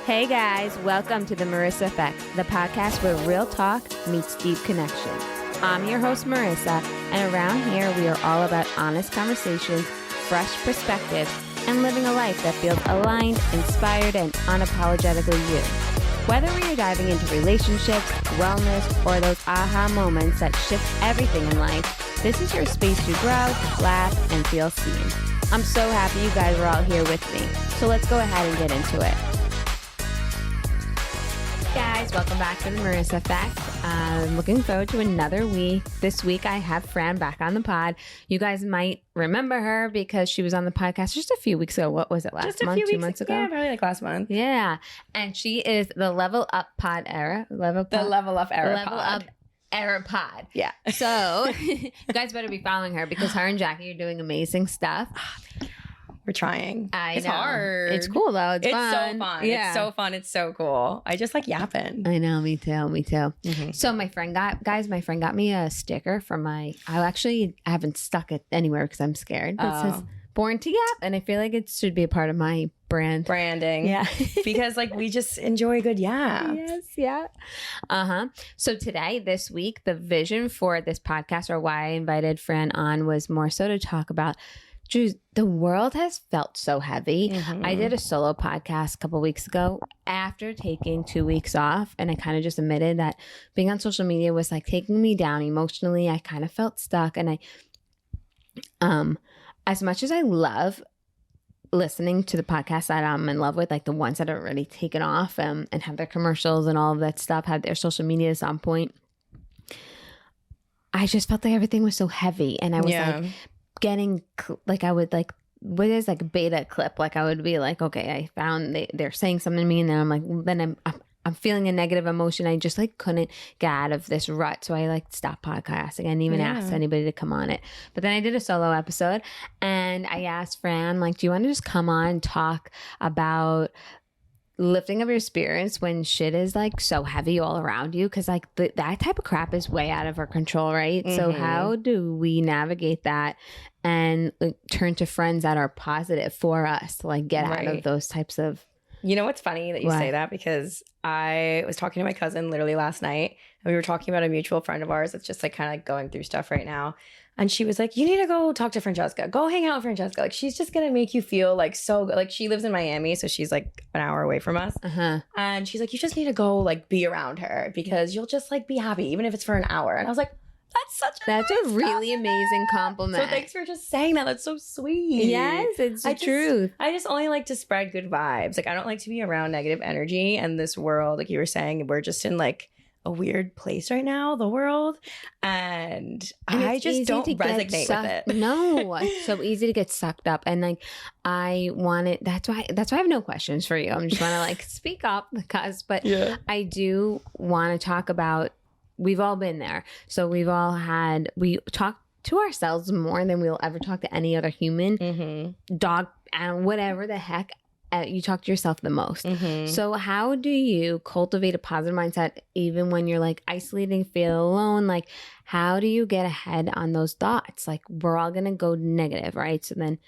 Hey guys, welcome to the Marissa Effect, the podcast where real talk meets deep connection. I'm your host, Marissa, and around here we are all about honest conversations, fresh perspectives, and living a life that feels aligned, inspired, and unapologetically you. Whether we are diving into relationships, wellness, or those aha moments that shift everything in life, this is your space to grow, laugh, and feel seen. I'm so happy you guys are all here with me, so let's go ahead and get into it. Guys, welcome back to the Marissa Effect. I'm looking forward to another week. This week I have Fran back on the pod. You guys might remember her because she was on the podcast just a few weeks ago. What was it, last month? 2 months ago? Yeah, probably like last month. Yeah. And she is the Level Up Pod era. Level Up Era Pod. Yeah. So you guys better be following her because her and Jackie are doing amazing stuff. We're trying. It's know. Hard. It's cool though. It's fun. So fun. Yeah. It's so fun. It's so cool. I just like yapping. I know. Me too. Mm-hmm. So my friend got me a sticker for I haven't stuck it anywhere because I'm scared. But it says Born to Yap. And I feel like it should be a part of my branding. Yeah. Because like we just enjoy a good yap. Yes. Yeah. So this week, the vision for this podcast, or why I invited Fran on, was more so to talk about the world has felt so heavy. Mm-hmm. I did a solo podcast a couple weeks ago after taking 2 weeks off. And I kind of just admitted that being on social media was like taking me down emotionally. I kind of felt stuck. And as much as I love listening to the podcasts that I'm in love with, like the ones that are already taken off and have their commercials and all of that stuff, have their social medias on point, I just felt like everything was so heavy. And I was like, getting like I would like what is like a beta clip, like I would be like, okay, I found they're saying something to me, and then I'm like, then I'm feeling a negative emotion. I just like couldn't get out of this rut, so I like stopped podcasting. I didn't even ask anybody to come on it. But then I did a solo episode, and I asked Fran, like, do you want to just come on and talk about lifting of your spirits when shit is like so heavy all around you? Because like that type of crap is way out of our control, right? Mm-hmm. So how do we navigate that and like, turn to friends that are positive for us to like get out of those types of... You know what's funny that you say that, because I was talking to my cousin literally last night, and we were talking about a mutual friend of ours that's just like kind of like going through stuff right now. And she was like, you need to go talk to Francesca. Go hang out with Francesca. Like, she's just going to make you feel like so good. Like, she lives in Miami, so she's like an hour away from us. Uh-huh. And she's like, you just need to go like be around her because you'll just like be happy, even if it's for an hour. And I was like, that's a really amazing compliment. So thanks for just saying that. That's so sweet. Yes, it's the truth. I just only like to spread good vibes. Like, I don't like to be around negative energy. And this world, like you were saying, we're just in like a weird place right now, the world, and I just don't resonate with it. No, it's so easy to get sucked up, and like that's why I have no questions for you. I'm just want to like speak up but I do want to talk about, we've all been there, so we talk to ourselves more than we'll ever talk to any other human, dog, and whatever the heck. You talk to yourself the most. Mm-hmm. So how do you cultivate a positive mindset even when you're like isolating, feel alone? Like, how do you get ahead on those thoughts? Like, we're all going to go negative, right? So then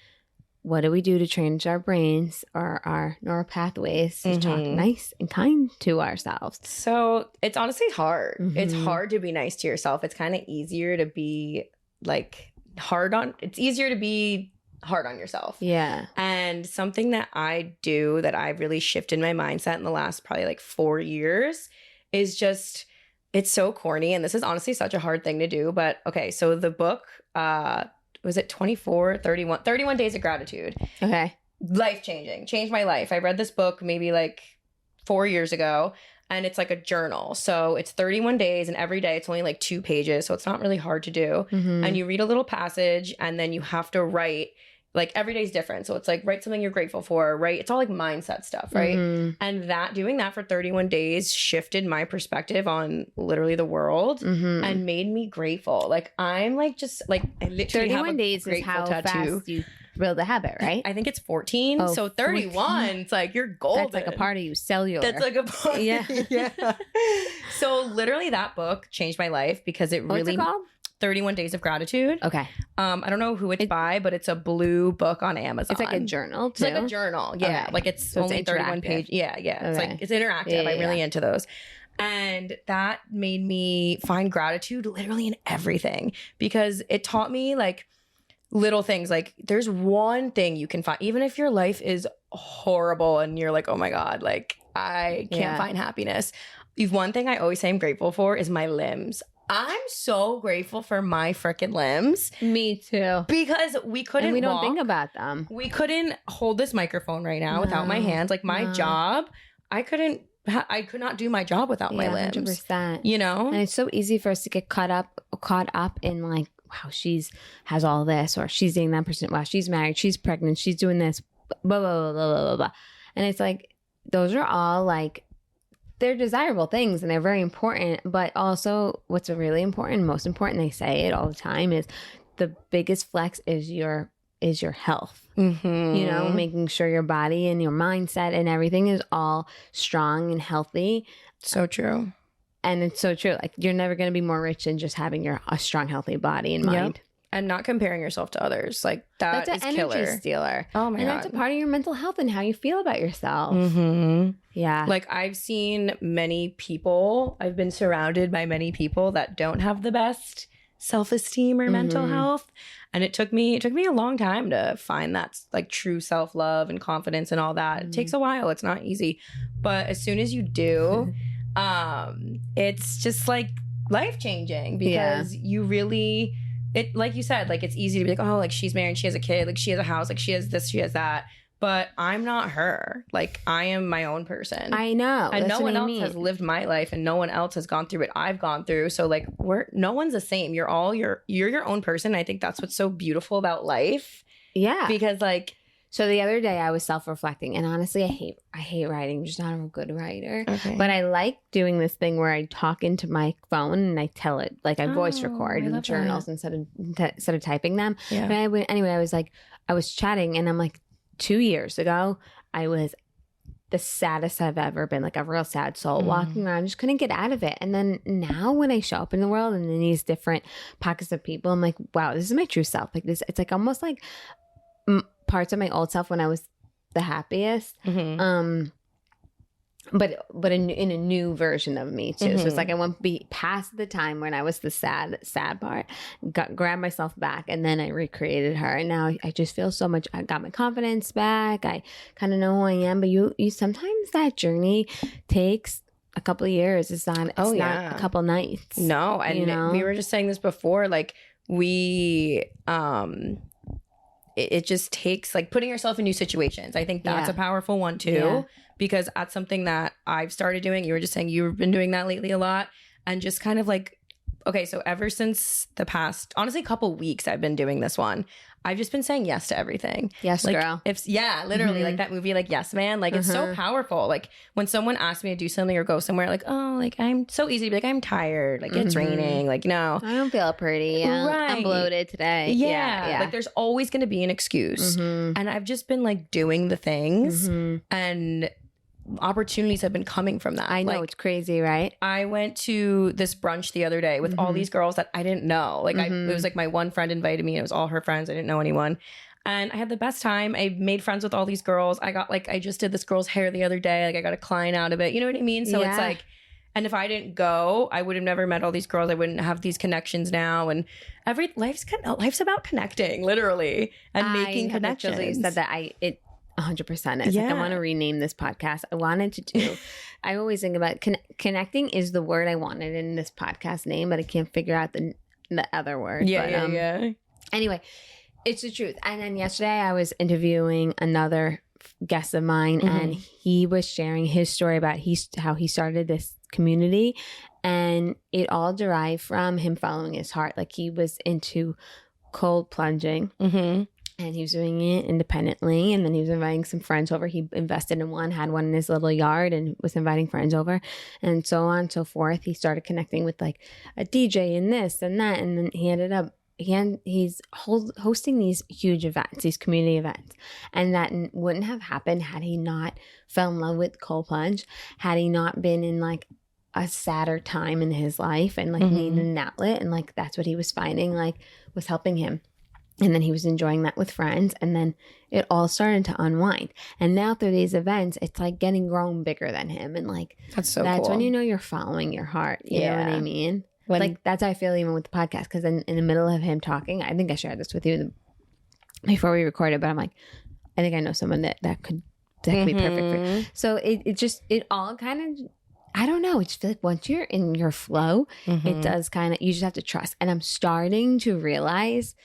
what do we do to change our brains or our neural pathways to talk nice and kind to ourselves? So it's honestly hard. Mm-hmm. It's hard to be nice to yourself. It's kind of easier to be like it's easier to be hard on yourself. Yeah. And something that I do that I've really shifted my mindset in the last probably like 4 years is just, it's so corny. And this is honestly such a hard thing to do. But okay, so the book, was it 31 Days of Gratitude. Okay. Life changing. Changed my life. I read this book maybe like 4 years ago. And it's like a journal. So it's 31 days, and every day it's only like 2 pages. So it's not really hard to do. Mm-hmm. And you read a little passage, and then you have to write, like every day is different. So it's like, write something you're grateful for, right? It's all like mindset stuff, right? Mm-hmm. And doing that for 31 days shifted my perspective on literally the world and made me grateful. Like, I'm like, just like, I literally 31 have a days is how tattoo. Fast you build a habit, right? I think it's 14. Oh, so 31, 14. It's like, you're golden. That's like a part of you, cellular. That's like a part. Yeah. Yeah. So literally that book changed my life because it What's really... it called? 31 Days of Gratitude. Okay. I don't know who it's by, but it's a blue book on Amazon. It's like a journal too? It's like a journal. Yeah. Okay. Like it's so only it's 31 pages. Yeah. Yeah. It's like, it's interactive. I'm really into those. And that made me find gratitude literally in everything, because it taught me like little things. Like there's one thing you can find, even if your life is horrible and you're like, oh my God, like I can't find happiness. One thing I always say I'm grateful for is my limbs. I'm so grateful for my freaking limbs. Me too. Because we couldn't and we don't walk. think about them. We couldn't hold this microphone right now without my hands. Like my job, I could not do my job without my limbs. 100%. You know? And it's so easy for us to get caught up in like, wow, has all this, or she's dating that person. Wow, she's married, she's pregnant, she's doing this, blah, blah, blah, blah, blah, blah. And it's like, those are all like, they're desirable things and they're very important, but also what's really important, most important, they say it all the time, is the biggest flex is your health. Mm-hmm. You know, making sure your body and your mindset and everything is all strong and healthy. So true. And it's so true. Like you're never going to be more rich than just having a strong, healthy body and mind. Yep. And not comparing yourself to others. Like that's an energy killer. Stealer. Oh my God. And that's a part of your mental health and how you feel about yourself. Mm-hmm. Yeah. Like I've seen many people, I've been surrounded by many people that don't have the best self-esteem or mental health. And it took me a long time to find that like true self-love and confidence and all that. It takes a while. It's not easy. But as soon as you do, it's just like life-changing, because you really, it, like you said, like it's easy to be like, oh, like she's married, she has a kid, like she has a house, like she has this, she has that. But I'm not her. Like I am my own person. I know. And no one else has lived my life, and no one else has gone through what I've gone through. So like no one's the same. You're your own person. I think that's what's so beautiful about life. Yeah. Because like, so the other day I was self-reflecting, and honestly, I hate writing. I'm just not a good writer. Okay. But I like doing this thing where I talk into my phone and I tell it, like I voice record in journals instead of typing them. Yeah. But I was chatting, and I'm like, 2 years ago, I was the saddest I've ever been, like a real sad soul, walking around, just couldn't get out of it. And then now when I show up in the world and in these different pockets of people, I'm like, wow, this is my true self. Like this, it's like almost like parts of my old self when I was the happiest. But in a new version of me too. So it's like I won't be past the time when I was the sad part, grabbed myself back, and then I recreated her. And now I just feel so much, I got my confidence back. I kind of know who I am. But you sometimes that journey takes a couple of years. It's not a couple nights. No. And we were just saying this before, like it just takes like putting yourself in new situations. I think that's a powerful one too, because that's something that I've started doing. You were just saying you've been doing that lately a lot, and just kind of like, okay, so ever since the past, honestly, couple weeks, I've been doing this one. I've just been saying yes to everything. Yes, like, girl. Literally like that movie, like Yes Man. Like it's so powerful. Like when someone asks me to do something or go somewhere, like, oh, like I'm so easy to be like, I'm tired. Like it's raining. Like, no. I don't feel pretty. I'm bloated today. Yeah. Like there's always going to be an excuse. And I've just been like doing the things, and opportunities have been coming from that. I know, like, it's crazy, right? I went to this brunch the other day with all these girls that I didn't know. Like it was like my one friend invited me, and it was all her friends. I didn't know anyone. And I had the best time. I made friends with all these girls. I just did this girl's hair the other day. Like I got a client out of it. You know what I mean? So it's like, and if I didn't go, I would have never met all these girls. I wouldn't have these connections now. And life's about connecting, literally, and making connections. You said that 100% is. Like, I want to rename this podcast. I always think about connecting is the word I wanted in this podcast name, but I can't figure out the other word. Yeah. Anyway, it's the truth. And then yesterday I was interviewing another guest of mine, and he was sharing his story about how he started this community, and it all derived from him following his heart. Like he was into cold plunging. And he was doing it independently, and then he was inviting some friends over. He invested in one, had one in his little yard, and was inviting friends over, and so on and so forth. He started connecting with like a DJ and this and that, and then he ended up he's hosting these huge events, these community events, and that wouldn't have happened had he not fell in love with cold plunge, had he not been in like a sadder time in his life and like needed an outlet, and like that's what he was finding like was helping him. And then he was enjoying that with friends, and then it all started to unwind. And now through these events, it's like getting grown bigger than him, and like that's cool. When you know you're following your heart. You know what I mean? Like that's how I feel even with the podcast, because in the middle of him talking, I think I shared this with you before we recorded, but I'm like, I think I know someone that could be perfect for you. So it all kind of, I don't know. It's like once you're in your flow, it does kind of, you just have to trust. And I'm starting to realize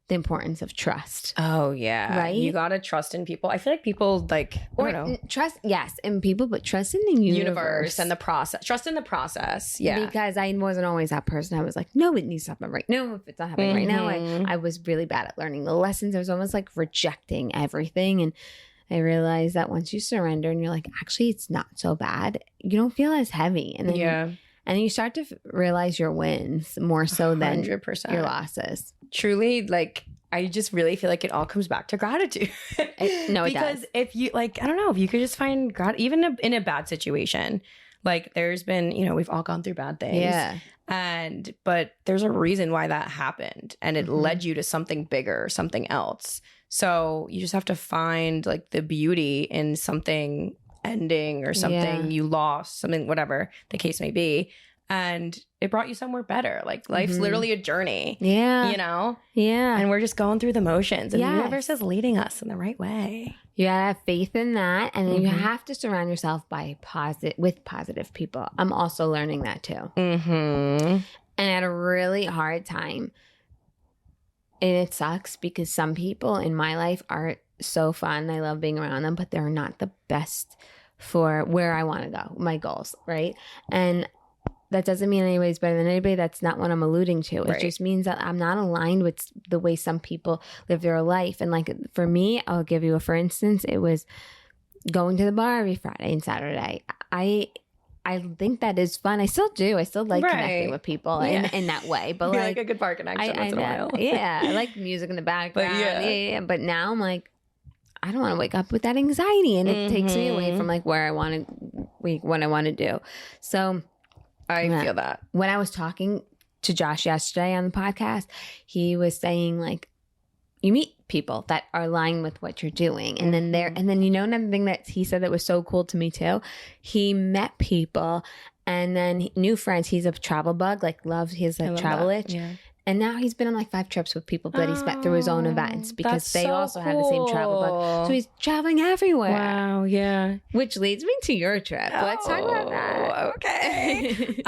the importance of trust. Oh yeah. Right? You got to trust in people. I feel like people like, I don't know. Trust, yes, in people, but trust in the universe and the process. Trust in the process. Yeah. Because I wasn't always that person. I was like, no, it needs to happen right now. If it's not happening right now, I was really bad at learning the lessons. I was almost like rejecting everything. And I realized that once you surrender and you're like, actually, it's not so bad, you don't feel as heavy. And then and you start to realize your wins more so than 100%. Your losses. Truly, like, I just really feel like it all comes back to gratitude. No, it does. Because if you, like, I don't know, if you could just find even in a bad situation, like there's been, you know, we've all gone through bad things. Yeah. But there's a reason why that happened, and it led you to something bigger, something else. So you just have to find like the beauty in something ending or something you lost, something, whatever the case may be. And it brought you somewhere better. Like life's literally a journey. Yeah. You know? Yeah. And we're just going through the motions, and the universe is leading us in the right way. You gotta have faith in that. And then you have to surround yourself with positive people. I'm also learning that too. And I had a really hard time. And it sucks because some people in my life are so fun. I love being around them, but they're not the best for where I want to go, my goals, right? And that doesn't mean anybody's better than anybody. That's not what I'm alluding to. It just means that I'm not aligned with the way some people live their life. And like for me, I'll give you for instance, it was going to the bar every Friday and Saturday. I think that is fun. I still do. I still like connecting with people in that way. But like a good bar connection once in a while. I like music in the background. But now I'm like, I don't want to wake up with that anxiety, and it takes me away from like where I want to, what I want to do. So I feel that. When I was talking to Josh yesterday on the podcast, he was saying like, you meet people that are aligned with what you're doing. And then you know, another thing that he said that was so cool to me too, he met people and then new friends. He's a travel bug, like he has a travel itch. Yeah. And now he's been on like 5 trips with people that he's met through his own events, because they also have the same travel bug. So he's traveling everywhere. Wow, yeah. Which leads me to your trip. Let's talk about that. Okay.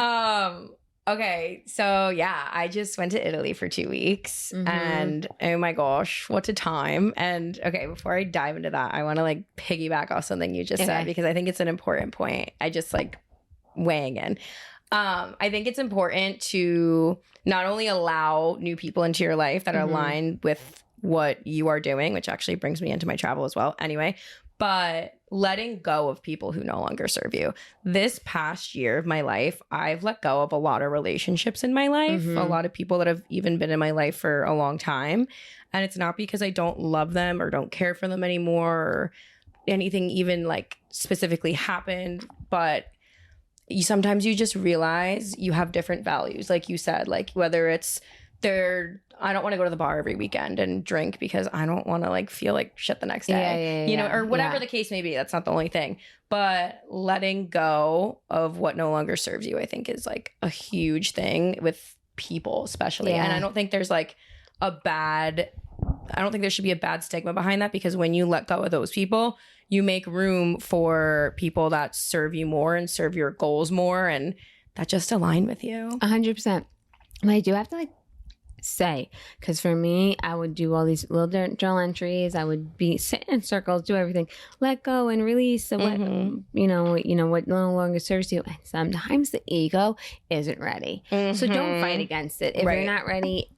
Okay, so yeah, I just went to Italy for 2 weeks, and oh my gosh, what a time. And okay, before I dive into that, I want to like piggyback off something you just said, because I think it's an important point. I just like weighing in. I think it's important to not only allow new people into your life that are aligned with what you are doing, which actually brings me into my travel as well anyway, but letting go of people who no longer serve you. This past year of my life, I've let go of a lot of relationships in my life, a lot of people that have even been in my life for a long time. And it's not because I don't love them or don't care for them anymore or anything even like specifically happened, but sometimes you just realize you have different values. Like you said, like whether it's I don't want to go to the bar every weekend and drink because I don't want to like feel like shit the next day, you know, or whatever the case may be. That's not the only thing, but letting go of what no longer serves you, I think is like a huge thing with people, especially. And I don't think there's like I don't think there should be a bad stigma behind that, because when you let go of those people, you make room for people that serve you more and serve your goals more, and that just align with you. 100%. But I do have to like say, because for me, I would do all these little journal entries. I would be sitting in circles, do everything, let go and release what what no longer serves you. And sometimes the ego isn't ready, so don't fight against it. If you're not ready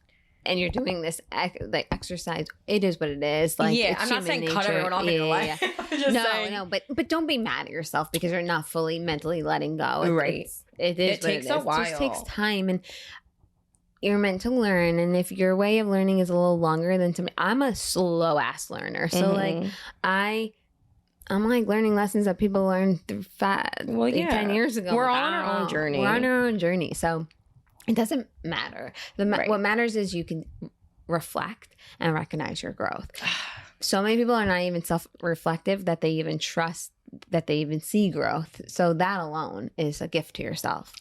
and you're doing this like exercise, it is what it is. Like, I'm not saying cut everyone off in your life. No, but don't be mad at yourself because you're not fully mentally letting go. It takes a while. It just takes time, and you're meant to learn. And if your way of learning is a little longer than somebody, I'm a slow ass learner. So like I I'm like learning lessons that people learned through 10 years ago. We're on our own journey. We're on our own journey. So it doesn't matter. What matters is you can reflect and recognize your growth. So many people are not even self-reflective that they even trust, that they even see growth. So that alone is a gift to yourself.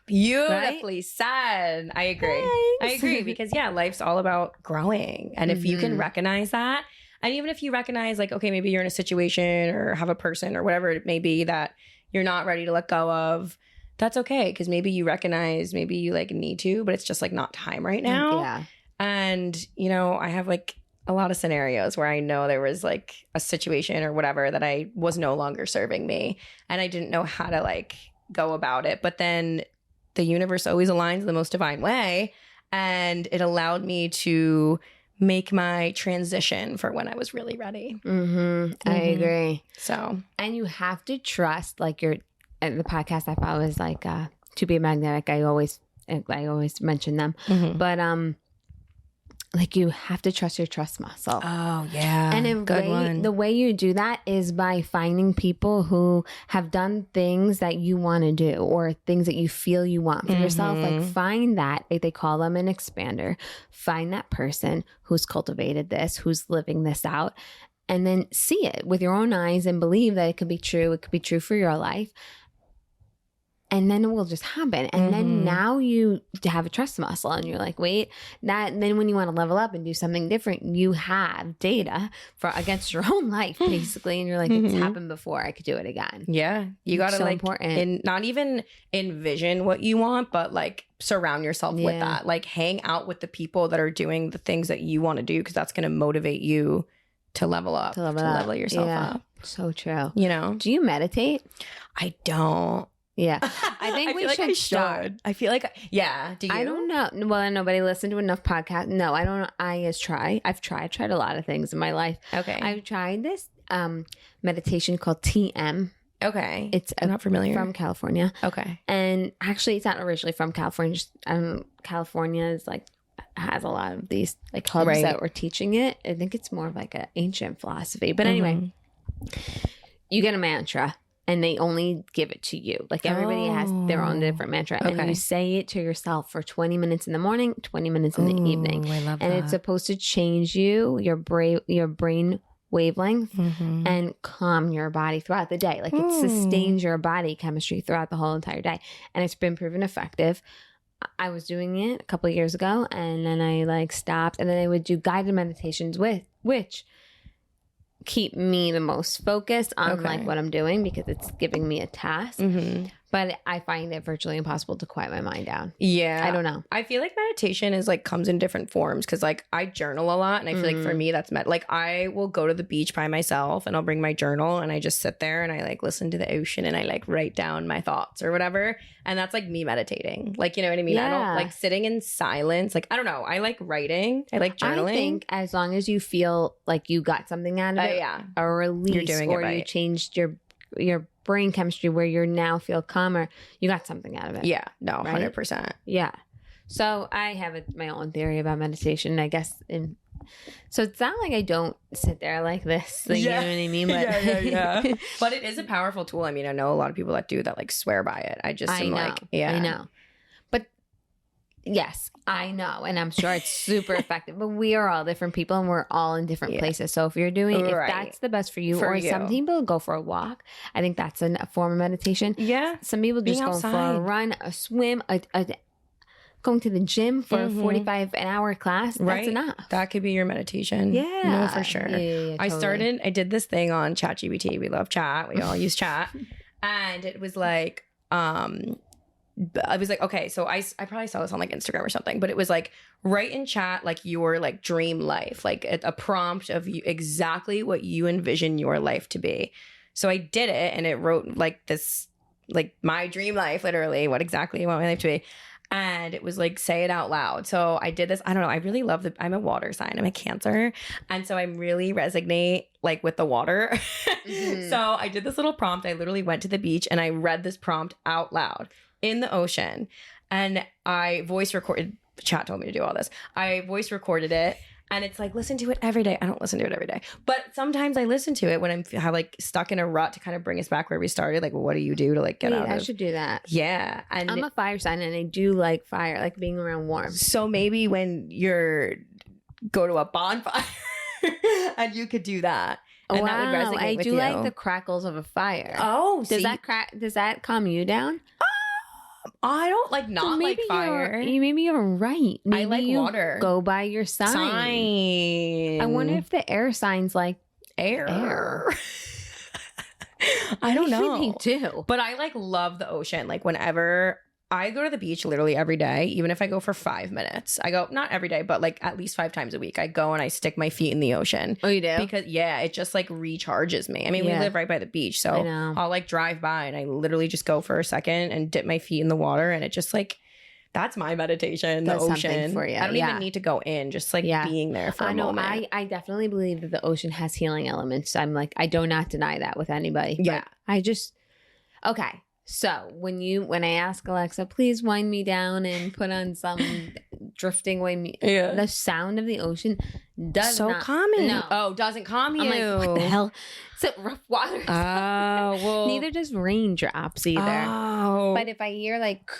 Beautifully said. I agree. Thanks. I agree because life's all about growing. And if you can recognize that, and even if you recognize like, okay, maybe you're in a situation or have a person or whatever it may be that you're not ready to let go of, that's okay. Because maybe you recognize, maybe you like need to, but it's just like not time right now. Yeah. And, you know, I have like a lot of scenarios where I know there was like a situation or whatever that I was no longer serving me and I didn't know how to like go about it. But then the universe always aligns in the most divine way. And it allowed me to make my transition for when I was really ready. I agree. So, and you have to trust like the podcast I thought was like To Be Magnetic. I always mention them, but like you have to trust your trust muscle. Oh yeah. And the way you do that is by finding people who have done things that you want to do or things that you feel you want for yourself. Like find that, they call them an expander. Find that person who's cultivated this, who's living this out, and then see it with your own eyes and believe that it could be true. It could be true for your life. And then it will just happen. And then now you have a trust muscle and you're like, wait, and then when you want to level up and do something different, you have data against your own life, basically. And you're like, it's happened before. I could do it again. Yeah. You got to so like, important. Not even envision what you want, but like surround yourself with that. Like hang out with the people that are doing the things that you want to do because that's going to motivate you to level up, to level yourself up. So true. You know? Do you meditate? I don't. Yeah. I think we should start. I feel like, do you? I don't know. Well, nobody listened to enough podcasts. No, I don't know. I've tried a lot of things in my life. Okay. I've tried this meditation called TM. Okay. I'm not familiar. From California. Okay. And actually, it's not originally from California. Just, California is like, has a lot of these like hubs that were teaching it. I think it's more of like an ancient philosophy. But anyway, you get a mantra. And they only give it to you. Like everybody has their own different mantra. Okay. And you say it to yourself for 20 minutes in the morning, 20 minutes in the evening. I love that. And it's supposed to change your brain wavelength and calm your body throughout the day. Like it sustains your body chemistry throughout the whole entire day. And it's been proven effective. I was doing it a couple of years ago and then I like stopped. And then I would do guided meditations which keep me the most focused on like what I'm doing because it's giving me a task. But I find it virtually impossible to quiet my mind down. Yeah. I don't know. I feel like meditation is like comes in different forms because like I journal a lot and I feel like for me that's like I will go to the beach by myself and I'll bring my journal and I just sit there and I like listen to the ocean and I like write down my thoughts or whatever. And that's like me meditating. Like, you know what I mean? I don't like sitting in silence. Like, I don't know. I like writing. I like journaling. I think as long as you feel like you got something out of it, a release, you're doing or you changed your brain chemistry where you now feel calmer, you got something out of it. Yeah, no, 100%. Yeah. So I have my own theory about meditation, I guess. So it's not like I don't sit there like this, like, you know what I mean? But yeah. But it is a powerful tool. I mean, I know a lot of people that do that, like swear by it. I know. But yes, I know. And I'm sure it's super effective. But we are all different people and we're all in different places. So if you're doing, if that's the best for you, some people go for a walk. I think that's a form of meditation. Yeah. Some people just go for a run, a swim, going to the gym for a 45 an hour class. That's enough. That could be your meditation. Yeah. No, for sure. Yeah, totally. I did this thing on ChatGPT. We love chat. We all use chat. And it was like, I was like, okay, so I probably saw this on like Instagram or something, but it was like, write in chat like your like dream life, like a prompt of you, exactly what you envision your life to be. So I did it and it wrote like this, like my dream life, literally what exactly you want my life to be. And it was like, say it out loud. So I did this. I don't know. I really love I'm a water sign. I'm a Cancer. And so I really resonate like with the water. So I did this little prompt. I literally went to the beach and I read this prompt out loud in the ocean. And I voice recorded, chat told me to do all this. I voice recorded it. And it's like, listen to it every day. I don't listen to it every day. But sometimes I listen to it when I'm like stuck in a rut to kind of bring us back where we started. Like, what do you do to like get out of it? I should do that. Yeah. And I'm a fire sign and I do like fire, like being around warm. So maybe when you're go to a bonfire and you could do that. And that would resonate with you. I do like the crackles of a fire. Oh, does that calm you down? I don't like not like fire. Maybe you're right. Maybe I like water. Go by your sign. I wonder if the air signs like air. I don't know. Me too. But I like love the ocean. Like whenever I go to the beach literally every day, even if I go for 5 minutes. I go not every day, but like at least 5 times a week. I go and I stick my feet in the ocean. Oh, you do? Because it just like recharges me. I mean, we live right by the beach, so I'll like drive by and I literally just go for a second and dip my feet in the water, and it just like that's my meditation. The ocean for you. I don't even need to go in, just like being there for a moment. I definitely believe that the ocean has healing elements. I'm like, I do not deny that with anybody. Yeah, I just okay. So when I ask Alexa, please wind me down and put on some drifting away the sound of the ocean does not calming. No. Oh, doesn't calm you. I'm like, what the hell? It's rough water. Oh, well. Neither does raindrops either. Oh. But if I hear like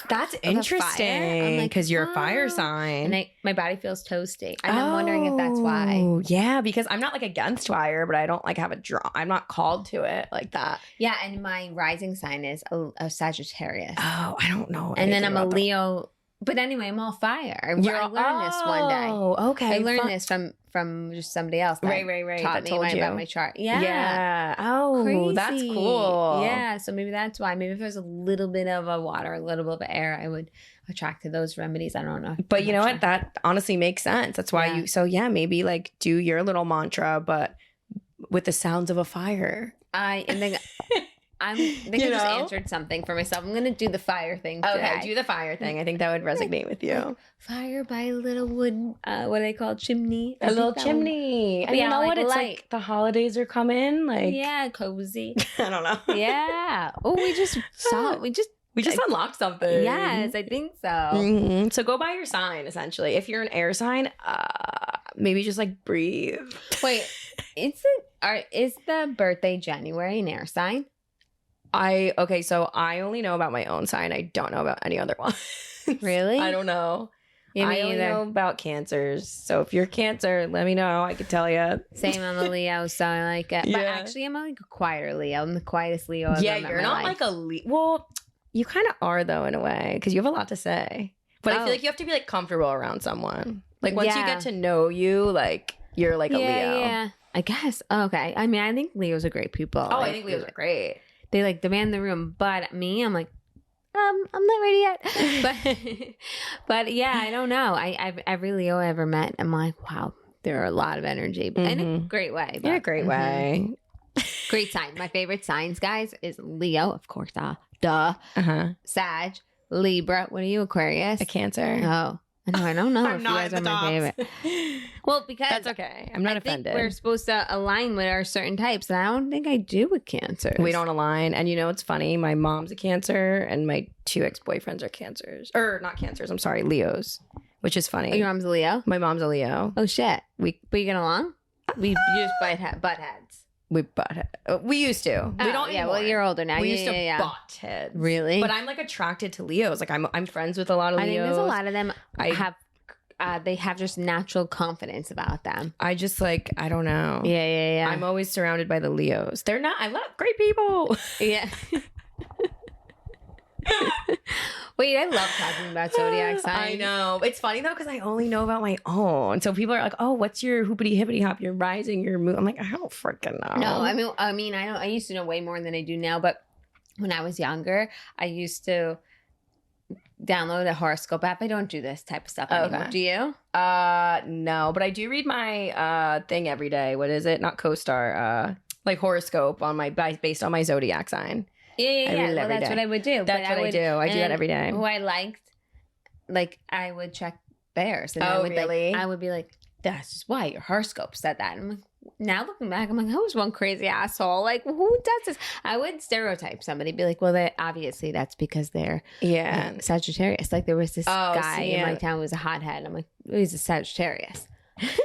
that's interesting because you're a fire sign. And my body feels toasty. And I'm wondering if that's why. Oh, yeah, because I'm not like against fire, but I don't like have a draw. I'm not called to it like that. Yeah, and my rising sign is a Sagittarius. Oh, I don't know. And then I'm a Leo. But anyway, I'm all fire. I learned this one day. Oh, okay. I learned this from just somebody else. Right. Taught me about my chart. Yeah. Yeah. Oh, crazy. That's cool. Yeah. So maybe that's why. Maybe if there's a little bit of a water, a little bit of air, I would attract to those remedies. I don't know. But you know what? That honestly makes sense. That's why you. So yeah, maybe like do your little mantra, but with the sounds of a fire. I think I just answered something for myself. I'm going to do the fire thing today. Okay, do the fire thing. I think that would resonate with you. Fire by a little wood, what do they call chimney? A little chimney. And you know what? It's like the holidays are coming. Like cozy. I don't know. Yeah. Oh, we just unlocked something. Yes, I think so. Mm-hmm. So go by your sign, essentially. If you're an air sign, maybe just like breathe. Wait, is the birthday January an air sign? So I only know about my own sign. I don't know about any other one. Really? I don't know. I only know about Cancers. So if you're Cancer, let me know. I could tell you. Same, I'm a Leo, so I like it. Yeah. But actually, I'm like a quieter Leo. I'm the quietest Leo I've ever met. You're not like a Leo. Well, you kind of are though in a way because you have a lot to say. But I feel like you have to be like comfortable around someone. Like once you get to know you, like you're like a Leo. Yeah, I guess. Okay. I mean, I think Leos are great people. Oh, I think Leos are great. They like demand the room, but me, I'm like, I'm not ready yet. but yeah, I don't know. Every Leo I ever met, I'm like, wow, there are a lot of energy, but in a great way. In a great way. Great sign. My favorite signs, guys, is Leo, of course. Duh. Sag, Libra. What are you, Aquarius? A Cancer. Oh. I don't know I'm if you not guys are my favorite. Well, because that's okay. I'm not offended. We're supposed to align with our certain types, and I don't think I do with Cancers. We don't align. And you know, it's funny. My mom's a Cancer, and my 2 ex-boyfriends are Cancers. Or not Cancers, I'm sorry, Leos. Which is funny. Oh, your mom's a Leo? My mom's a Leo. Oh, shit. But you get along? You just butt heads. We used to. We don't. Yeah, well, you're older now. We used to butt heads. Really? But I'm like attracted to Leos. Like I'm friends with a lot of Leos. I think there's a lot of them they have just natural confidence about them. I just like I don't know. Yeah. I'm always surrounded by the Leos. They're not. I love great people. Yeah. Wait, I love talking about zodiac signs. I know. It's funny though because I only know about my own. So people are like, "Oh, what's your hoopity hippity hop? Your rising, your moon." I'm like, I don't freaking know. No, I mean, I don't. I used to know way more than I do now. But when I was younger, I used to download a horoscope app. I don't do this type of stuff anymore. Okay. Do you? No, but I do read my thing every day. What is it? Not CoStar. Like horoscope on my based on my zodiac sign. Yeah. Well, that's what I would do. That's what I do. I do that every day. Who I liked, like I would check theirs. And really? I would be like, that's just why your horoscope said that. And I'm like, now looking back, I'm like, I was one crazy asshole. Like, who does this? I would stereotype somebody, be like, well, obviously that's because they're Sagittarius. Like, there was this guy in my town who was a hothead. I'm like, oh, he's a Sagittarius.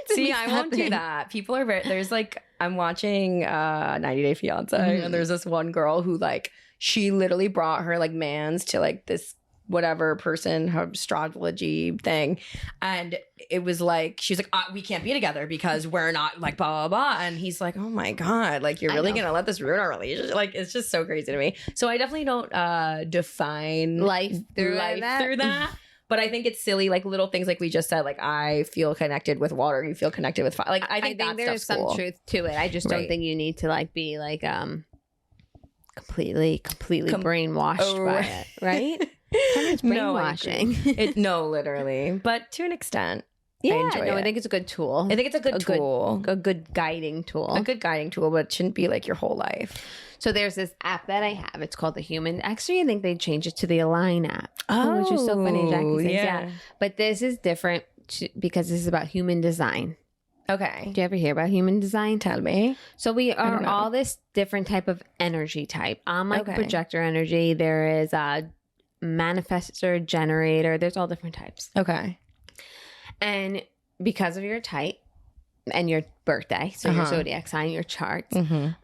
See, I won't do that. People are there's like, I'm watching 90 Day Fiance, and there's this one girl who like, she literally brought her like mans to like this whatever person, her astrology thing, and it was like, she was like, we can't be together because we're not like blah blah blah, and he's like, oh my god, like you're really gonna let this ruin our relationship? Like, it's just so crazy to me. So I definitely don't define life through that. But I think it's silly, like little things like we just said, like I feel connected with water, you feel connected with fire. Like I think there's some truth to it. I just don't think you need to like be like completely brainwashed by it, right? Kind of brainwashing. No, literally, but to an extent. Yeah, I think it's a good tool. I think it's a good tool, a good guiding tool, but it shouldn't be like your whole life. So there's this app that I have. It's called the Human. Actually, I think they changed it to the Align app, which is so funny. Jackie says, yeah. But this is different because this is about human design. Okay. Do you ever hear about human design? Tell me. So we are all this different type of energy type. I'm like projector energy. There is a manifestor, generator. There's all different types. Okay. And because of your type and your birthday, so your zodiac sign, your charts,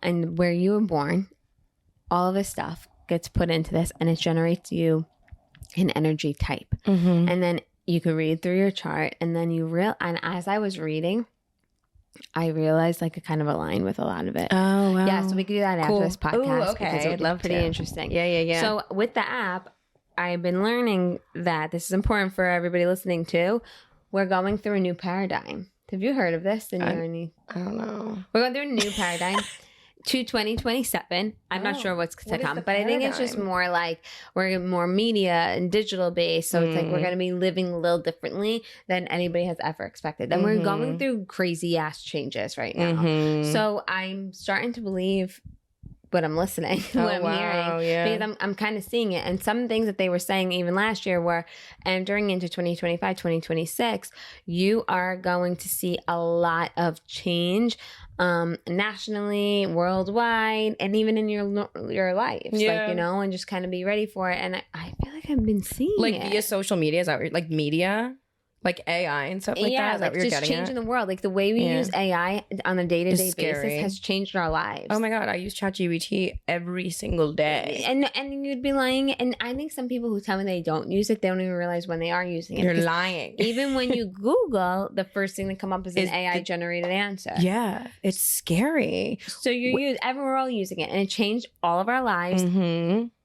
and where you were born, all of this stuff gets put into this, and it generates you an energy type. And then you can read through your chart, and then and as I was reading, I realized like it kind of aligned with a lot of it. Oh, wow. Yeah, so we could do that after this podcast. Okay. Because it would be pretty interesting. Yeah. So with the app, I've been learning that this is important for everybody listening too. We're going through a new paradigm. Have you heard of this? I don't know. We're going through a new paradigm to 2027. I'm not sure what's to come, but I think it's just more like we're more media and digital based. So it's like we're going to be living a little differently than anybody has ever expected. And we're going through crazy ass changes right now. So I'm starting to believe what I'm listening, what I'm hearing, because I'm kind of seeing it. And some things that they were saying even last year were entering into 2025, 2026, you are going to see a lot of change nationally, worldwide, and even in your lives, like, you know, and just kind of be ready for it. And I feel like I've been seeing like it. Via social media, is that like media? Like AI and stuff like that? Is that what you're getting changing the world. Like the way we use AI on a day-to-day basis has changed our lives. Oh my God, I use ChatGPT every single day. And you'd be lying. And I think some people who tell me they don't use it, they don't even realize when they are using it. You're lying. Even when you Google, the first thing that come up is an AI-generated answer. Yeah, it's scary. So we're all using it. And it changed all of our lives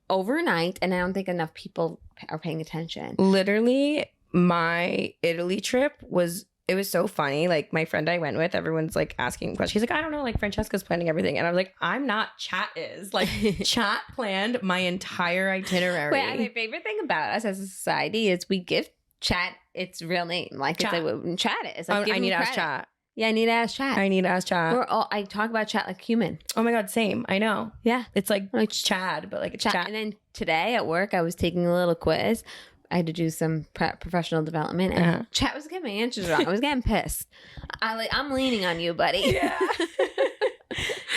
overnight. And I don't think enough people are paying attention. Literally, my Italy trip was so funny. Like my friend I went with, everyone's like asking questions. She's like, I don't know, like Francesca's planning everything. And I was like, I'm not. Chat is. Like Chat planned my entire itinerary. Wait, my favorite thing about us as a society is we give Chat its real name. Like Chat. It's like what Chat is. Like, I need to ask Chat. Yeah, I need to ask Chat. I talk about Chat like human. Oh my God, same. I know. Yeah. It's like Chad, but like it's Chat. And then today at work, I was taking a little quiz. I had to do some professional development, and Chat was getting my answers wrong. I was getting pissed. I'm leaning on you, buddy. Yeah.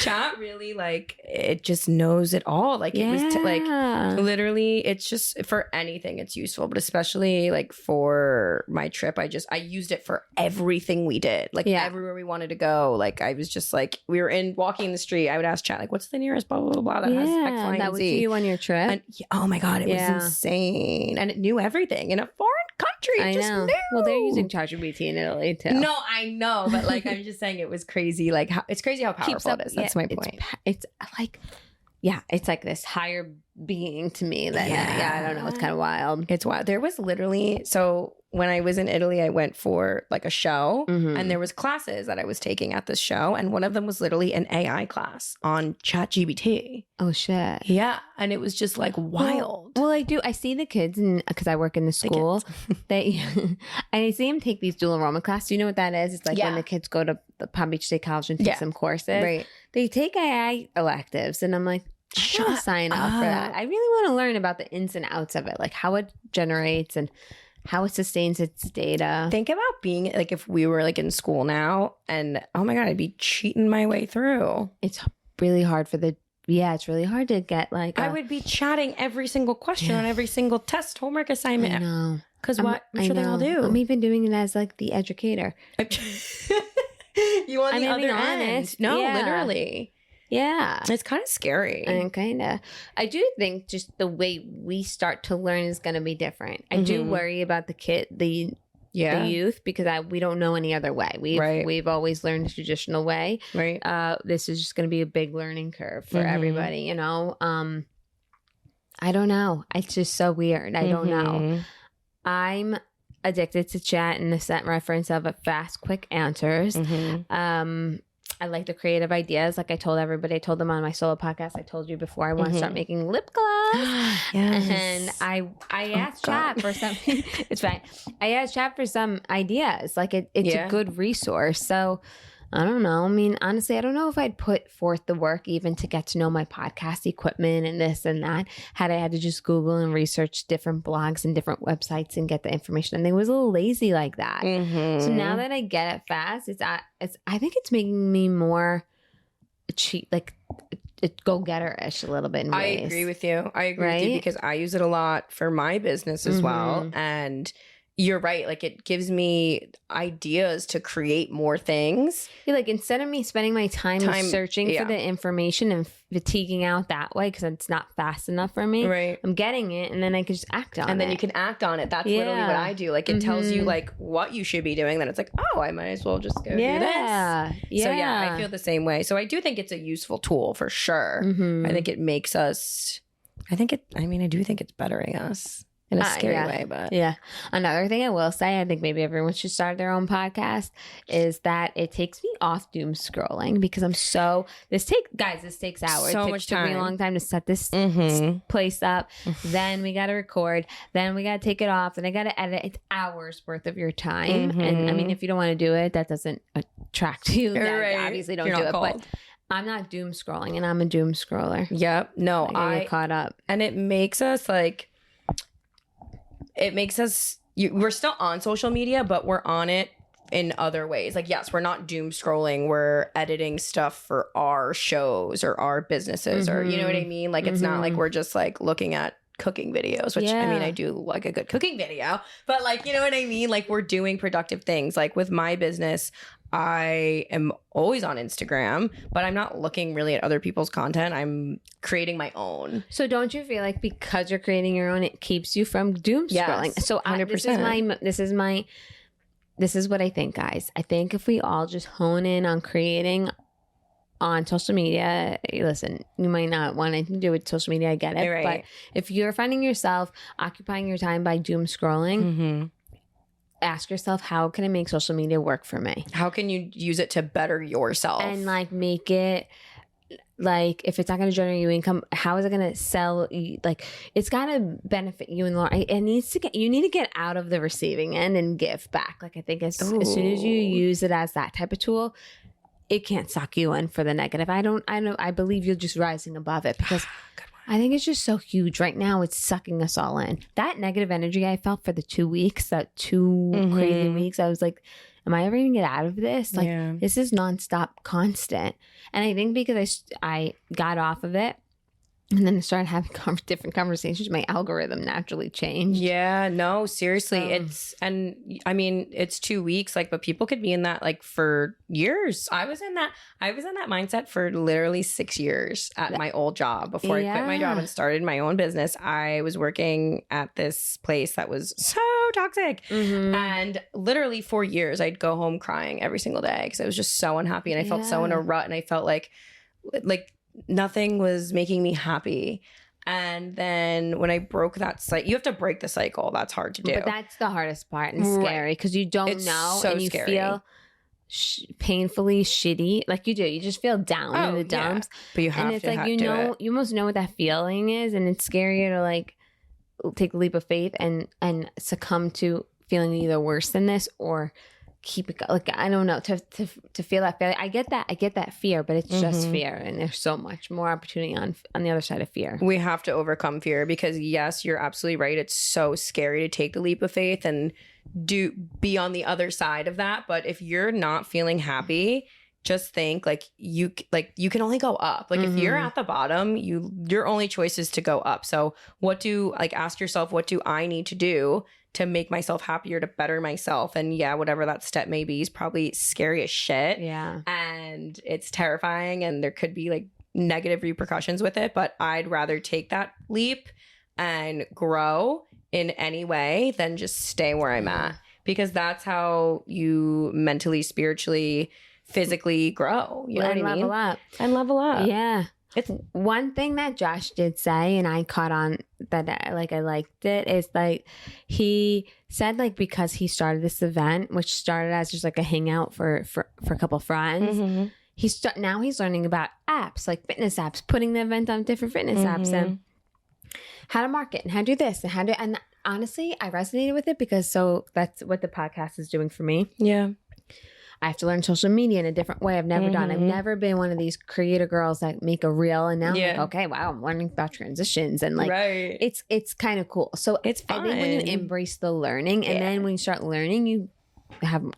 Chat really, like, it just knows it all. Like it was like literally, it's just for anything it's useful, but especially like for my trip, I used it for everything we did. Like everywhere we wanted to go. Like I was just like, we were walking the street, I would ask Chat like, what's the nearest blah blah blah that has X, Y, and Z. That was you on your trip. And, oh my God, it was insane, and it knew everything in a foreign country. It just knew. Well, they're using ChatGPT in Italy too. No, I know, but like I'm just saying, it was crazy. Like it's crazy how powerful it is. That's my point. It's like, it's like this higher being to me that, I don't know. It's kind of wild. It's wild. There was literally, so when I was in Italy, I went for like a show and there was classes that I was taking at this show. And one of them was literally an AI class on ChatGPT. Oh shit. Yeah. And it was just like wild. Well, I see the kids, and because I work in the school, and I see them take these dual enrollment classes. Do you know what that is? It's like when the kids go to the Palm Beach State College and take some courses. Right. They take AI electives, and I'm like, I want to sign up for that. I really want to learn about the ins and outs of it, like how it generates and how it sustains its data. Think about being like if we were like in school now and oh my God, I'd be cheating my way through. It's really hard it's really hard to get like I would be chatting every single question on every single test, homework assignment. I know. Because what? I'm sure they all do. I'm even doing it as like the educator. You want the other end. No, literally. Yeah. It's kind of scary. And I do think just the way we start to learn is going to be different. I do worry about the youth because we don't know any other way. We've always learned the traditional way. Right. This is just going to be a big learning curve for everybody, you know? I don't know. It's just so weird. I don't know. I'm addicted to chat in the set reference of fast, quick answers. I like the creative ideas. Like I told everybody, I told them on my solo podcast, I told you before, I want to start making lip gloss. And I asked chat for some, it's fine. I asked chat for some ideas. Like it's a good resource. So I don't know. I mean, honestly, I don't know if I'd put forth the work even to get to know my podcast equipment and this and that had I had to just Google and research different blogs and different websites and get the information. And they was a little lazy like that. So now that I get it fast, I think it's making me more go-getter-ish a little bit in ways. I agree with you. With you because I use it a lot for my business as well. And you're right. Like it gives me ideas to create more things. Like instead of me spending my time searching for the information and fatiguing out that way because it's not fast enough for me. Right. I'm getting it and then I can just act on it. And then you can act on it. That's literally what I do. Like it tells you like what you should be doing. Then it's like, oh, I might as well just go do this. Yeah. So I feel the same way. So I do think it's a useful tool for sure. I think it makes us, I do think it's bettering us. In a scary way, but another thing I will say, I think maybe everyone should start their own podcast, is that it takes me off doom scrolling because this takes hours. So it much took me a long time to set this place up. Then we got to record. Then we got to take it off. Then I got to edit. It's hours worth of your time. And I mean, if you don't want to do it, that doesn't attract you. Obviously don't do it. But I'm not doom scrolling and I'm a doom scroller. Yep. No, I get caught up. And it makes us we're still on social media, but we're on it in other ways. Like, yes, we're not doom scrolling. We're editing stuff for our shows or our businesses or, you know what I mean? Like, it's not like we're just like looking at cooking videos, which I mean, I do like a good cooking video, but like, you know what I mean? Like we're doing productive things. Like with my business, I am always on Instagram, but I'm not looking really at other people's content. I'm creating my own. So don't you feel like because you're creating your own, it keeps you from doom scrolling? So 100%. This is what I think, guys. I think if we all just hone in on creating on social media, listen, you might not want anything to do with social media, I get it. But if you're finding yourself occupying your time by doom scrolling, ask yourself, how can I make social media work for me? How can you use it to better yourself? And like make it like, if it's not going to generate you income, how is it going to sell? Like it's got to benefit you in the long. You need to get out of the receiving end and give back. Like I think as soon as you use it as that type of tool, it can't suck you in for the negative. I believe you're just rising above it because I think it's just so huge right now. It's sucking us all in. That negative energy I felt for the 2 weeks, that 2 crazy weeks, I was like, am I ever going to get out of this? Like, this is nonstop, constant. And I think because I got off of it, and then I started having different conversations, my algorithm naturally changed. Yeah, no, seriously. It's 2 weeks, like, but people could be in that like for years. I was in that mindset for literally 6 years at my old job before I quit my job and started my own business. I was working at this place that was so toxic. And literally for years, I'd go home crying every single day because I was just so unhappy and I felt so in a rut and I felt like nothing was making me happy. And then when I broke that cycle, you have to break the cycle. That's hard to do. But that's the hardest part and scary because you don't know and you feel painfully shitty. Like you do. You just feel down in the dumps. But you have and it's like, you almost know what that feeling is. And it's scarier to like take a leap of faith and succumb to feeling either worse than this or keep it like I don't know to feel that fear. I get that fear, but it's just fear, and there's so much more opportunity on the other side of fear. We have to overcome fear because yes, you're absolutely right. It's so scary to take the leap of faith and be on the other side of that. But if you're not feeling happy, just think you can only go up. Like if you're at the bottom, your only choice is to go up. So ask yourself, what do I need to do to make myself happier, to better myself? And yeah, whatever that step may be is probably scary as shit. Yeah. And it's terrifying and there could be like negative repercussions with it. But I'd rather take that leap and grow in any way than just stay where I'm at. Because that's how you mentally, spiritually, physically grow. You know what I mean? Level up. And level up. Yeah. It's one thing that Josh did say, and I caught on that I liked it, is like he said like because he started this event, which started as just like a hangout for a couple friends, now he's learning about apps, like fitness apps, putting the event on different fitness apps and how to market and how to do this and honestly, I resonated with it because that's what the podcast is doing for me. Yeah. I have to learn social media in a different way I've never done. I've never been one of these creator girls that make a reel and now I'm like, okay, wow, I'm learning about transitions and like it's kind of cool. So it's fun. I think when you embrace the learning and then when you start learning, you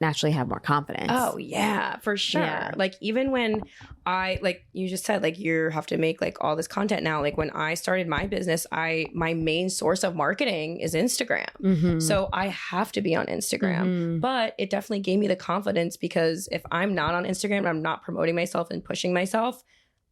naturally have more confidence. Oh yeah, for sure. Yeah. Like even when like you just said, like you have to make like all this content now. Like when I started my business, my main source of marketing is Instagram. So I have to be on Instagram. But it definitely gave me the confidence because if I'm not on Instagram and I'm not promoting myself and pushing myself,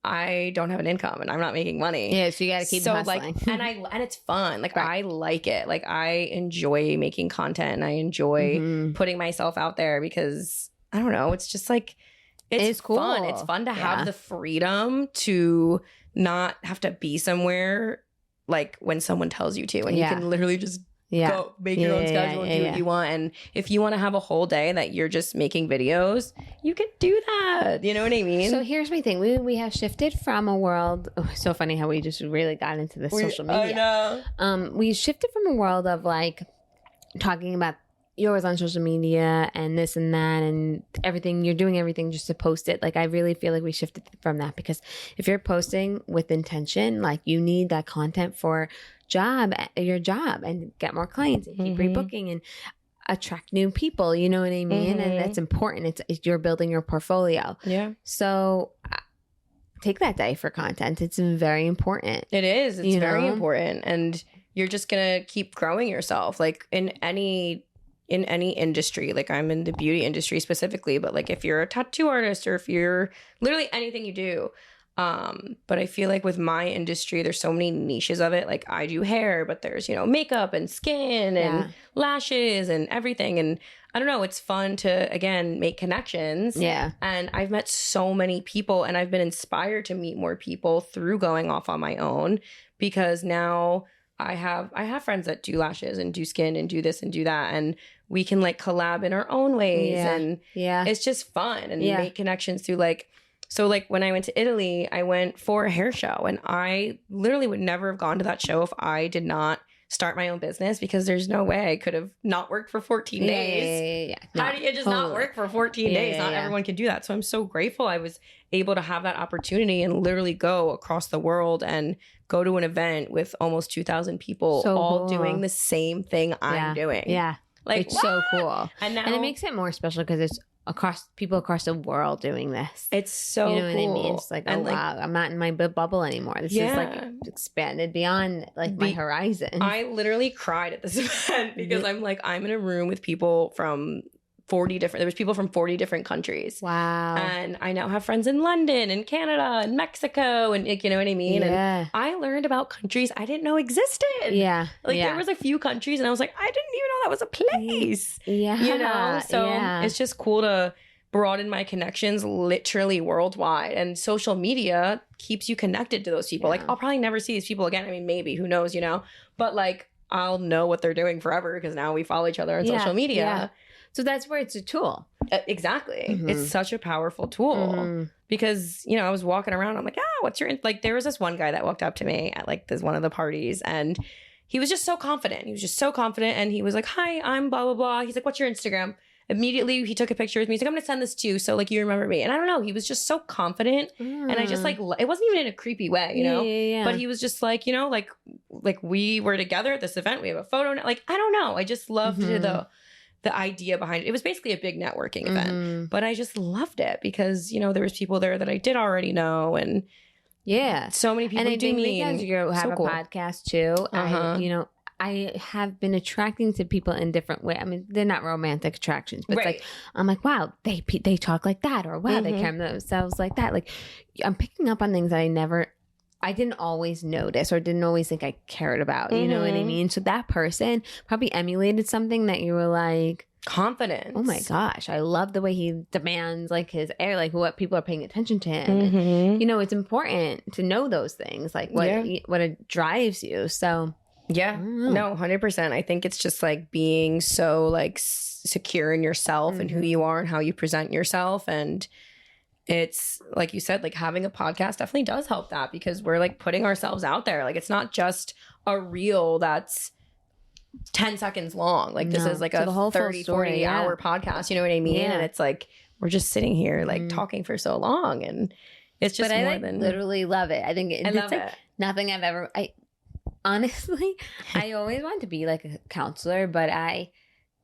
I don't have an income and I'm not making money. Yeah, so you got to keep hustling. Like, and it's fun. Like I like it. Like I enjoy making content and I enjoy putting myself out there because I don't know. It's just like it's cool. Fun. It's fun to have the freedom to not have to be somewhere like when someone tells you to, and you can literally just go make your own schedule and do what you want. And if you want to have a whole day that you're just making videos, you can do that. You know what I mean? So here's my thing. We have shifted from a world. Oh, so funny how we just really got into the social media. I know. We shifted from a world of like talking about you're always on social media and this and that and everything. You're doing everything just to post it. Like I really feel like we shifted from that because if you're posting with intention, like you need that content for your job and get more clients and keep rebooking and attract new people, you know what I mean? And that's important. It's you're building your portfolio. Yeah. So take that day for content. It's very important. It is. It's very important. And you're just going to keep growing yourself. Like in any industry, like I'm in the beauty industry specifically, but like if you're a tattoo artist or if you're literally anything you do, but I feel like with my industry, there's so many niches of it. Like I do hair, but there's, makeup and skin and lashes and everything. And I don't know, it's fun to, again, make connections. Yeah. And I've met so many people and I've been inspired to meet more people through going off on my own because now I have friends that do lashes and do skin and do this and do that. And we can like collab in our own ways. And it's just fun and make connections through like, so like when I went to Italy, I went for a hair show and I literally would never have gone to that show if I did not start my own business because there's no way I could have not worked for 14 days. Yeah. No, how do you just not work for 14 days? Not everyone can do that. So I'm so grateful I was able to have that opportunity and literally go across the world and go to an event with almost 2,000 people all doing the same thing I'm doing. Yeah. Like it's so cool. And it makes it more special because it's people across the world doing this. It's so cool. You know what I mean? It's like, oh wow, I'm not in my bubble anymore. This is like expanded beyond like my horizon. I literally cried at this event because I'm like, I'm in a room with people from 40 different countries. Wow. And I now have friends in London and Canada and Mexico and you know what I mean? Yeah. And I learned about countries I didn't know existed. Yeah. Like there was a few countries and I was like, I didn't even know that was a place. Yeah. You know? So it's just cool to broaden my connections literally worldwide. And social media keeps you connected to those people. Like I'll probably never see these people again. I mean, maybe, who knows, But like I'll know what they're doing forever because now we follow each other on social media. Yeah. So that's where it's a tool. Exactly. It's such a powerful tool because, I was walking around. I'm like, what's your, like, there was this one guy that walked up to me at like one of the parties and he was just so confident. And he was like, hi, I'm blah, blah, blah. He's like, what's your Instagram? immediately he took a picture with me. He's like, I'm going to send this to you. So like, you remember me. And I don't know, he was just so confident. And I just like, it wasn't even in a creepy way, you know, but he was just like, you know, like we were together at this event. We have a photo. Like, I don't know. I just loved the idea behind it. It was basically a big networking event, but I just loved it because, you know, there was people there that I did already know. And so many people and I do think meet. Because you have a podcast too, I have been attracting to people in different ways. I mean, they're not romantic attractions, but it's like, I'm like, wow, they talk like that, or wow, they carry themselves like that. Like, I'm picking up on things that I didn't always notice or didn't always think I cared about. You know what I mean? So that person probably emulated something that you were like, confidence. Oh my gosh, I love the way he demands like his air, like what people are paying attention to him. And, you know, it's important to know those things, like what it drives you. So no, 100%. I think it's just like being so like secure in yourself and who you are and how you present yourself. And it's like you said, like having a podcast definitely does help that because we're like putting ourselves out there. Like it's not just a reel that's 10 seconds long. Like this is like a whole 30, 40 hour podcast. You know what I mean? And it's like, we're just sitting here like talking for so long and it's just more than literally love it. I think it's like nothing I've ever, honestly, I always wanted to be like a counselor, but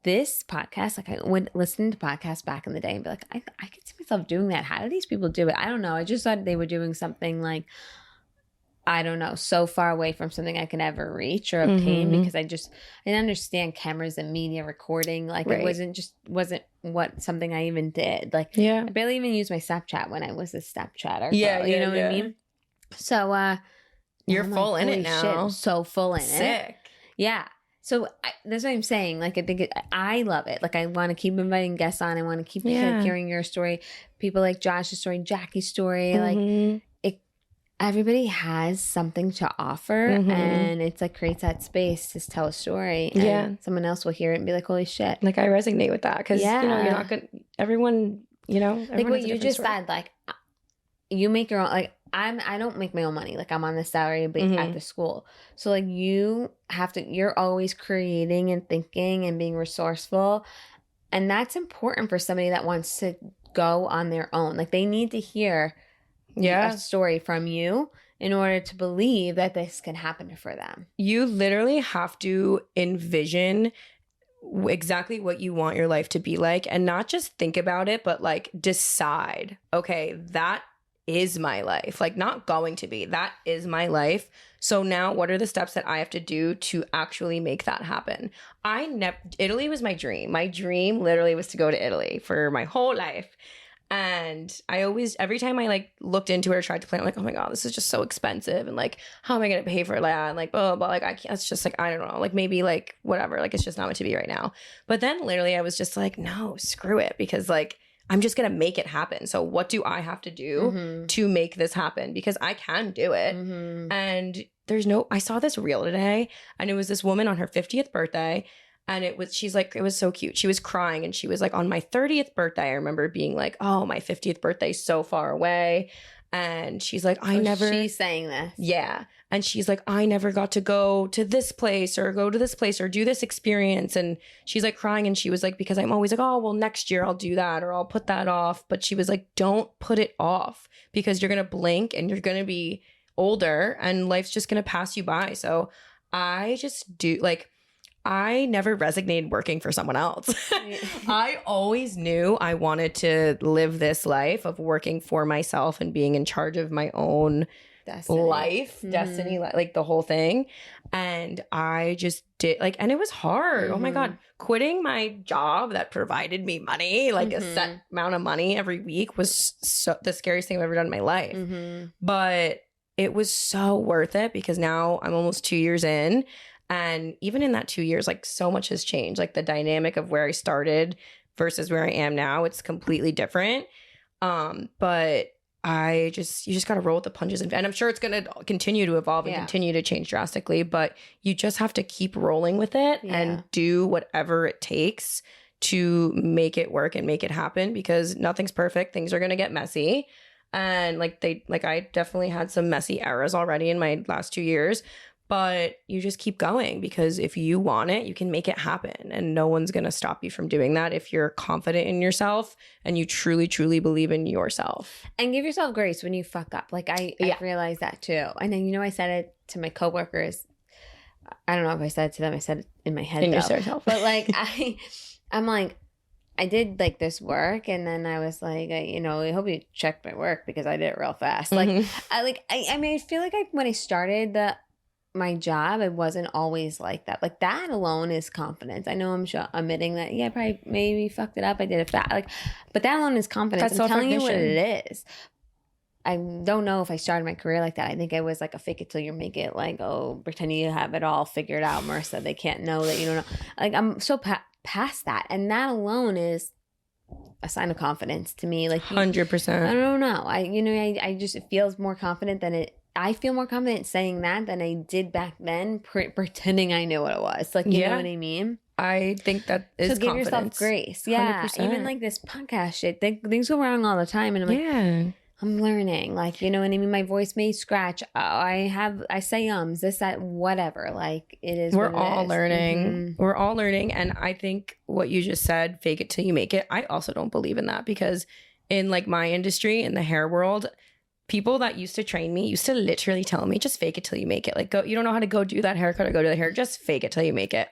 this podcast, like I would listen to podcasts back in the day and be like, I could see myself doing that. How do these people do it? I don't know. I just thought they were doing something like, I don't know, so far away from something I could ever reach or obtain because I didn't understand cameras and media recording. Like it wasn't something I even did. Like I barely even used my Snapchat when I was a Snapchatter. You know what I mean? So you're full in it now. Shit, I'm so full in it. Sick. Yeah. So that's what I'm saying. Like, I think I love it. Like, I want to keep inviting guests on. I want to keep hearing your story. People like Josh's story, Jackie's story. Like, everybody has something to offer. And it's like creates that space to tell a story. And someone else will hear it and be like, holy shit. Like, I resonate with that. Because, you know, you're not going to, everyone, you know. Like what you just said, like, you make your own, like, I don't make my own money. Like I'm on the salary at the school. So like you're always creating and thinking and being resourceful. And that's important for somebody that wants to go on their own. Like they need to hear a story from you in order to believe that this can happen for them. You literally have to envision exactly what you want your life to be like and not just think about it, but like decide, okay, that is my life. Like not going to be, that is my life. So now what are the steps that I have to do to actually make that happen? Italy was my dream. My dream literally was to go to Italy for my whole life. And I always, every time I like looked into it or tried to plan, I'm like, oh my God, this is just so expensive. And like, how am I going to pay for that? And like, blah, blah, blah. Like, I can't, it's just like, I don't know, like maybe like whatever, like it's just not meant to be right now. But then literally I was just like, no, screw it. Because like, I'm just going to make it happen. So what do I have to do to make this happen? Because I can do it. And I saw this reel today and it was this woman on her 50th birthday. And she's like, it was so cute. She was crying and she was like, on my 30th birthday, I remember being like, oh, my 50th birthday is so far away. And she's like, she's saying this. Yeah. And she's like, I never got to go to this place or go to this place or do this experience. And she's like crying. And she was like, because I'm always like, oh, well, next year I'll do that or I'll put that off. But she was like, don't put it off because you're going to blink and you're going to be older and life's just going to pass you by. So I never resignated working for someone else. I always knew I wanted to live this life of working for myself and being in charge of my own destiny, like the whole thing. And I just did and it was hard. Oh my God. Quitting my job that provided me money, like a set amount of money every week was the scariest thing I've ever done in my life. But it was so worth it because now I'm almost 2 years in. And even in that 2 years, like so much has changed. Like the dynamic of where I started versus where I am now, it's completely different. But you just got to roll with the punches. And I'm sure it's going to continue to evolve and continue to change drastically. But you just have to keep rolling with it and do whatever it takes to make it work and make it happen because nothing's perfect. Things are going to get messy. And I definitely had some messy eras already in my last 2 years. But you just keep going, because if you want it, you can make it happen. And no one's going to stop you from doing that if you're confident in yourself and you truly, truly believe in yourself. And give yourself grace when you fuck up. Like I realized that too. And then, I said it to my coworkers. I don't know if I said it to them. I said it in my head though. But like, I'm like, I did like this work, and then I was like, I hope you checked my work because I did it real fast. Like, I feel like when I started my job, it wasn't always like that. Like that alone is confidence. I know I'm admitting that, I probably maybe fucked it up. I did it fast. Like, but that alone is confidence. I'm telling you what it is. I don't know if I started my career like that. I think I was like a fake it till you make it. Like, oh, pretend you have it all figured out, Marissa. They can't know that you don't know. Like, I'm so past that, and that alone is a sign of confidence to me. Like 100%. I don't know. I just, it feels more confident than it. I feel more confident saying that than I did back then, pretending I knew what it was. Like, you know what I mean? I think that is so give yourself grace. Yeah. 100%. Even like this podcast shit, things go wrong all the time. And I'm like, I'm learning. Like, you know what I mean? My voice may scratch. I say this, that, whatever. Like, it is. We're all learning. Mm-hmm. We're all learning. And I think what you just said, fake it till you make it, I also don't believe in that, because in like my industry, in the hair world, people that used to train me used to literally tell me, just fake it till you make it. Like, you don't know how to go do that haircut or go do the hair. Just fake it till you make it.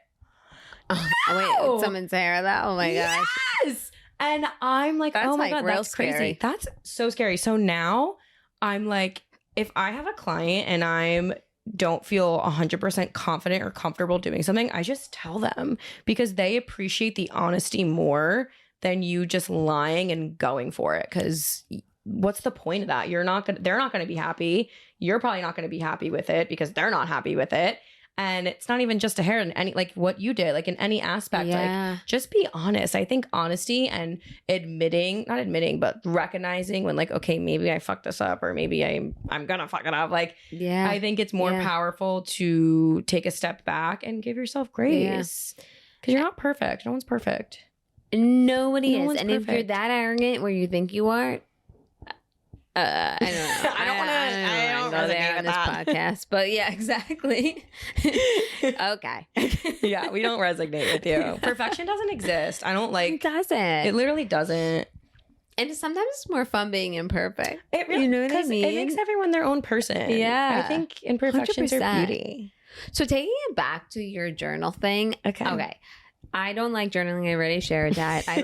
Oh, wait, someone's hair that? Oh my gosh. Yes. And I'm like, that's oh my like God, that's scary. Crazy. That's so scary. So now I'm like, if I have a client and I don't feel 100% confident or comfortable doing something, I just tell them, because they appreciate the honesty more than you just lying and going for it. Because what's the point of that? They're not going to be happy. You're probably not going to be happy with it because they're not happy with it. And it's not even just a hair, in any, like what you did, like in any aspect, like just be honest. I think honesty and not admitting, but recognizing when like, okay, maybe I fucked this up, or maybe I'm going to fuck it up. Like, I think it's more powerful to take a step back and give yourself grace, because you're not perfect. No one's perfect. Nobody is. And perfect. If you're that arrogant where you think you are, I don't know. I don't go there on this podcast, but yeah, exactly. Okay. Yeah, we don't resonate with you. Perfection doesn't exist. I don't like. It doesn't. It literally doesn't. And sometimes it's more fun being imperfect. It really, you know what I mean? It makes everyone their own person. Yeah, I think imperfections 100%. Are beauty. So taking it back to your journal thing. Okay. I don't like journaling. I already shared that. I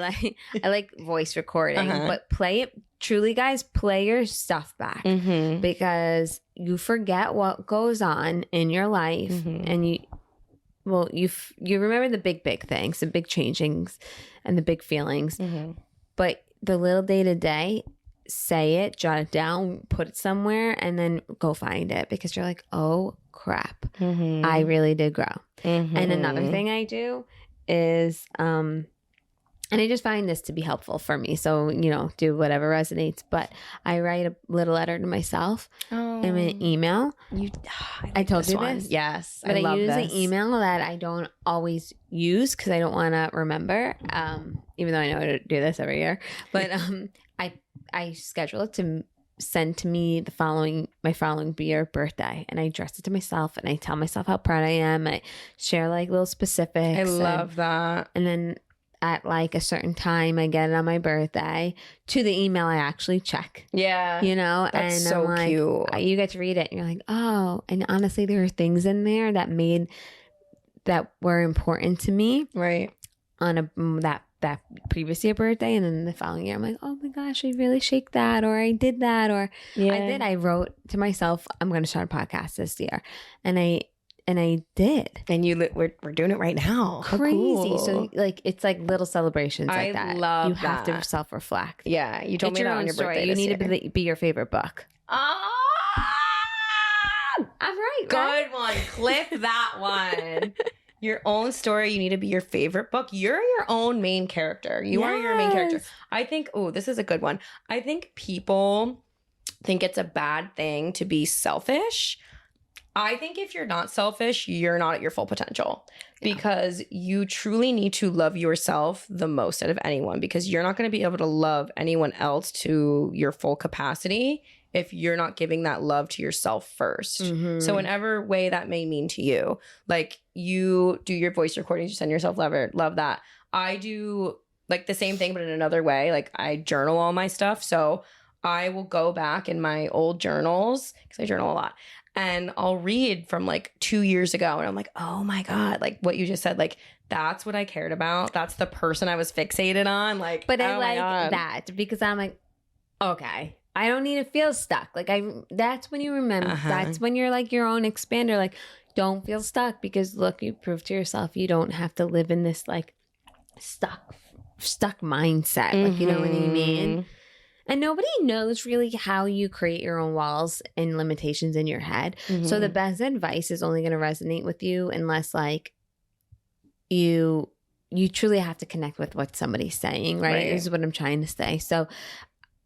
like voice recording, but play it. Truly, guys, play your stuff back, because you forget what goes on in your life, and you remember the big things, the big changings, and the big feelings, but the little day to day, say it, jot it down, put it somewhere, and then go find it, because you're like, oh crap, I really did grow. And another thing I do is and I just find this to be helpful for me. So, do whatever resonates. But I write a little letter to myself in an email. I told you this? Yes. But I use an email that I don't always use because I don't want to remember, even though I know how to do this every year. But I schedule it to send to me my following year birthday, and I address it to myself, and I tell myself how proud I am. I share like little specifics. I love that. And then at like a certain time, I get it on my birthday to the email I actually check. Yeah. That's and so I'm like, cute. You get to read it and you're like, oh, and honestly, there are things in there that were important to me. Right. On that previous year birthday, and then the following year I'm like, oh my gosh, I really shake that, or I did that, or I wrote to myself, I'm going to start a podcast this year, and I did. And we're doing it right now. Crazy. Cool. So like it's like little celebrations like that. I love you have to self-reflect. Yeah, you told me that on your birthday. You need to be your favorite book. I'm right. Good one. Clip that one. Your own story. You need to be your favorite book. You're your own main character. You are your main character. I think, this is a good one. I think people think it's a bad thing to be selfish. I think if you're not selfish, you're not at your full potential, because you truly need to love yourself the most out of anyone, because you're not going to be able to love anyone else to your full capacity if you're not giving that love to yourself first. So whatever way that may mean to you, like you do your voice recordings, you send yourself love that. I do like the same thing, but in another way. Like I journal all my stuff. So I will go back in my old journals because I journal a lot, and I'll read from like 2 years ago, and I'm like, oh my God, like what you just said, like that's what I cared about. That's the person I was fixated on. Like, but I like that because I'm like, okay, I don't need to feel stuck. Like that's when you remember, that's when you're like your own expander. Like, don't feel stuck because look, you proved to yourself you don't have to live in this like stuck mindset. Like, you know what I mean? And nobody knows really how you create your own walls and limitations in your head. So the best advice is only going to resonate with you unless like you truly have to connect with what somebody's saying, right? This is what I'm trying to say. So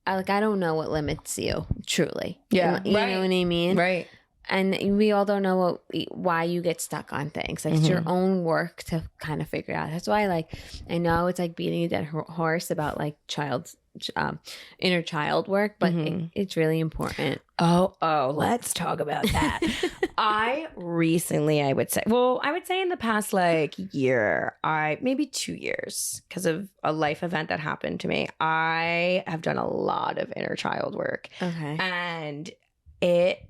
I don't know what limits you truly. Yeah. You know what I mean? Right. And we all don't know why you get stuck on things. Like it's your own work to kind of figure out. That's why I know it's like beating a dead horse about like inner child work, but it's really important. Oh, let's talk about that. I would say in the past like year, maybe 2 years, because of a life event that happened to me, I have done a lot of inner child work. Okay. And it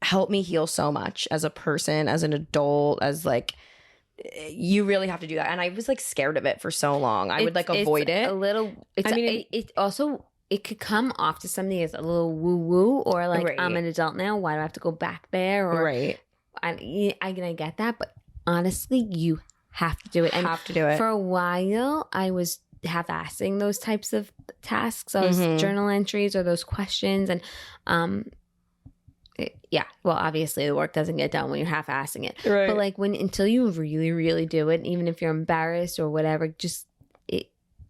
helped me heal so much as a person, as an adult, as like, you really have to do that. And I was like scared of it for so long. I would like avoid it. It could come off to somebody as a little woo woo, or like I'm an adult now. Why do I have to go back there? Or I get that, but honestly, you have to do it. Have to do it. For a while, I was half-assing those types of tasks, those journal entries or those questions, and well, obviously the work doesn't get done when you're half-assing it. Right. But like until you really, really do it, even if you're embarrassed or whatever,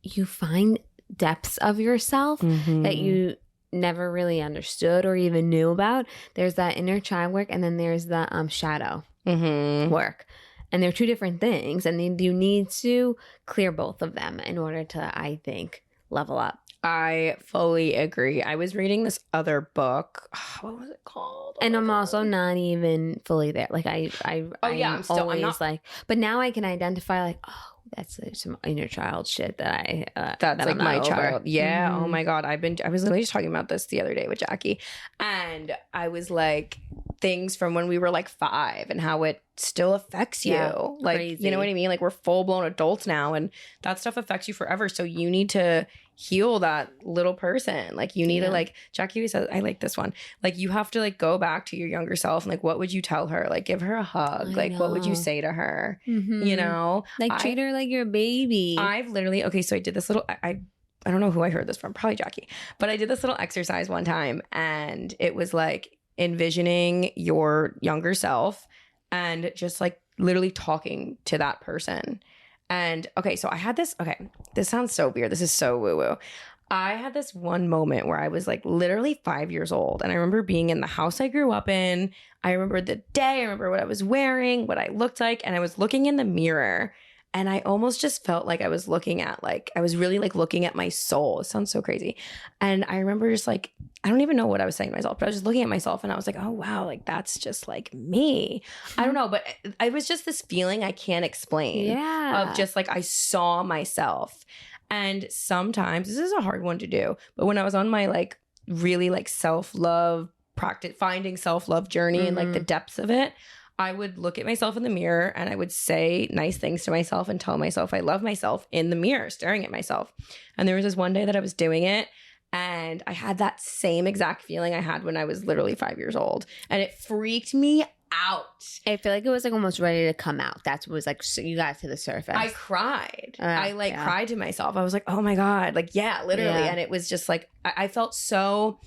you find depths of yourself that you never really understood or even knew about. There's that inner child work, and then there's the shadow work. And they're two different things, and you need to clear both of them in order to, I think, level up. I fully agree. I was reading this other book. What was it called? And I'm also not even fully there. Like I'm not like, but now I can identify like, oh, that's some inner child shit that that's like my child. Yeah. Mm-hmm. Oh my God. I was literally just talking about this the other day with Jackie, and I was like, things from when we were like 5 and how it still affects you. Like, crazy. You know what I mean? Like we're full blown adults now, and that stuff affects you forever. So you need to heal that little person. Like you need to, like Jackie says, I like this one. Like you have to like go back to your younger self and like, what would you tell her? Like give her a hug. What would you say to her? You know, like treat her like your baby. I've literally, so I did this little, I don't know who I heard this from, probably Jackie, but I did this little exercise one time, and it was like envisioning your younger self and just like literally talking to that person. And so I had this, this sounds so weird. This is so woo-woo. I had this one moment where I was like literally 5 years old, and I remember being in the house I grew up in. I remember the day, I remember what I was wearing, what I looked like, and I was looking in the mirror, and I almost just felt like I was looking at I was really like looking at my soul. It sounds so crazy. And I remember just like, I don't even know what I was saying to myself, but I was just looking at myself, and I was like, oh wow, like that's just like me. I don't know, but it was just this feeling I can't explain of just like I saw myself. And sometimes this is a hard one to do, but when I was on my like really like self-love practice, finding self-love journey and like the depths of it, I would look at myself in the mirror and I would say nice things to myself and tell myself I love myself in the mirror, staring at myself. And there was this one day that I was doing it, and I had that same exact feeling I had when I was literally 5 years old. And it freaked me out. I feel like it was like almost ready to come out. That's what was like, so you got to the surface. I cried. I cried to myself. I was like, oh my God. Like, literally. Yeah. And it was just like, I felt so,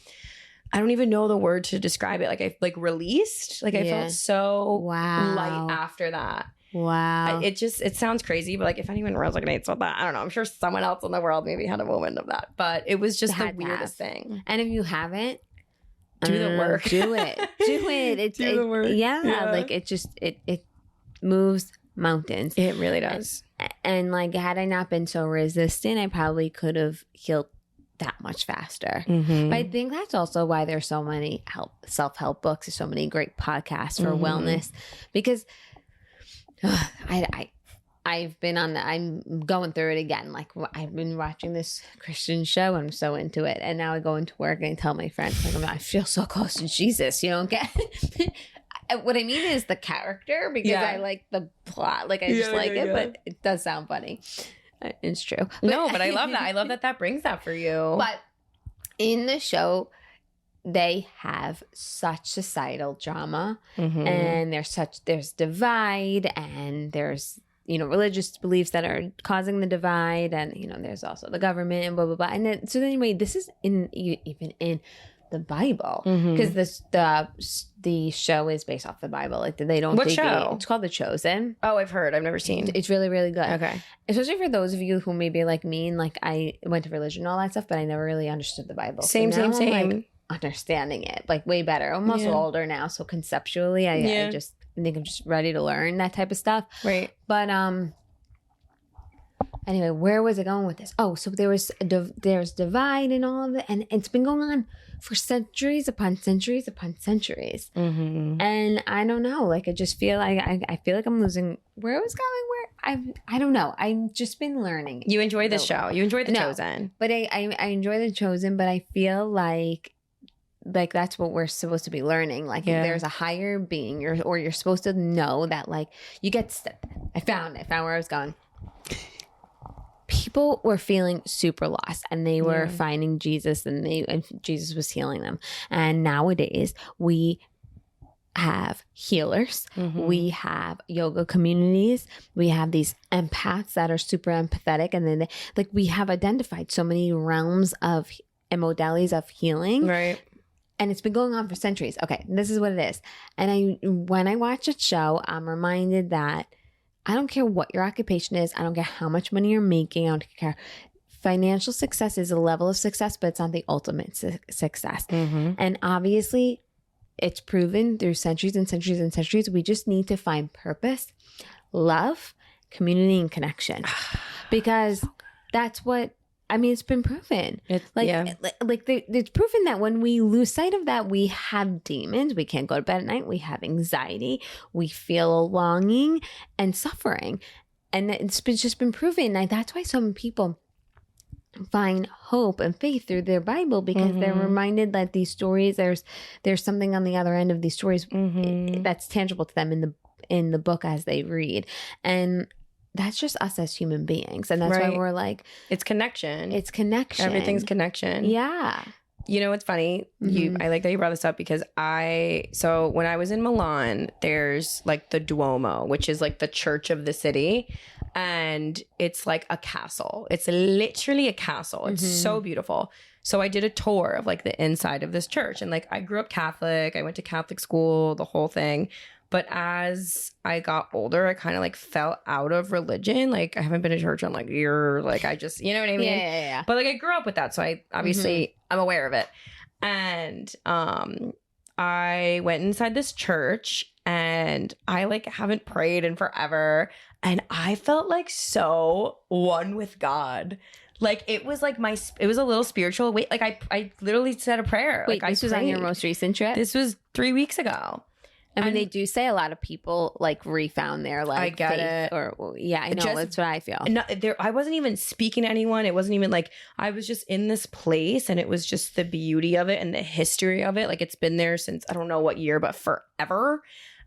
I don't even know the word to describe it. Like I released. Like I felt so light after that. Wow. It sounds crazy, but like if anyone resonates with that, I don't know. I'm sure someone else in the world maybe had a moment of that. But it was just the weirdest thing. And if you haven't, do the work. Do it. Do the work. Yeah. Like it moves mountains. It really does. And like had I not been so resistant, I probably could have healed that much faster. But I think that's also why there's so many self-help books, there's so many great podcasts for wellness, because I've been I'm going through it again. Like, I've been watching this Christian show. I'm so into it. And now I go into work and I tell my friends, like, I feel so close to Jesus. You don't get what I mean is the character, because I like the plot. Like, I just like it, but it does sound funny. It's true. But I love that. I love that brings that for you. But in the show, they have such societal drama, and there's divide, and there's, religious beliefs that are causing the divide, and there's also the government and blah blah blah. And then, so anyway, this is even in the Bible, because the show is based off the Bible. Like, they don't. What show? It's called The Chosen. Oh, I've heard. I've never seen. It's really, really good. Okay. Especially for those of you who may be like me, and like I went to religion and all that stuff, but I never really understood the Bible. Same. I'm, like, understanding it like way better. I'm also older now, so conceptually, I think I'm just ready to learn that type of stuff. Right. But anyway, where was I going with this? Oh, so there's divide and all of it, and it's been going on for centuries upon centuries upon centuries. And I don't know, like, I just feel like I feel like I'm losing where I was going. I don't know. I've just been learning. You enjoy the show. You enjoy The Chosen. But I enjoy The Chosen, but I feel like that's what we're supposed to be learning. Like, there's a higher being, you're supposed to know that, like, you get I found where I was going. People were feeling super lost, and they were finding Jesus, and Jesus was healing them. And nowadays we have healers, we have yoga communities, we have these empaths that are super empathetic, and then we have identified so many realms of and modalities of healing. Right. And it's been going on for centuries. Okay, this is what it is. And when I watch a show, I'm reminded that I don't care what your occupation is. I don't care how much money you're making. I don't care. Financial success is a level of success, but it's not the ultimate success. And obviously, it's proven through centuries and centuries and centuries. We just need to find purpose, love, community, and connection. Because that's what, I mean, it's been proven. It's proven that when we lose sight of that, we have demons. We can't go to bed at night. We have anxiety. We feel a longing and suffering. And it's just been proven. And that's why some people find hope and faith through their Bible, because they're reminded that these stories, there's something on the other end of these stories that's tangible to them in the book as they read. And that's just us as human beings. And that's why we're like, it's connection. It's connection. Everything's connection. Yeah. You know what's funny? I like that you brought this up, because so when I was in Milan, there's like the Duomo, which is like the church of the city. And it's like a castle. It's literally a castle. It's so beautiful. So I did a tour of like the inside of this church. And like, I grew up Catholic. I went to Catholic school, the whole thing. But as I got older, I kind of like fell out of religion. Like, I haven't been to church in like a year. Like, I just, you know what I mean? Yeah. But like, I grew up with that. So I obviously, I'm aware of it. And I went inside this church, and I like haven't prayed in forever. And I felt like so one with God. Like, it was like it was a little spiritual. Wait, like I literally said a prayer. Wait, like, this was on your most recent trip? This was 3 weeks ago. I mean, they do say a lot of people like refound their like I get faith, it. or I know, that's what I feel. No, I wasn't even speaking to anyone. It wasn't even like, I was just in this place, and it was just the beauty of it and the history of it. Like, it's been there since I don't know what year, but forever.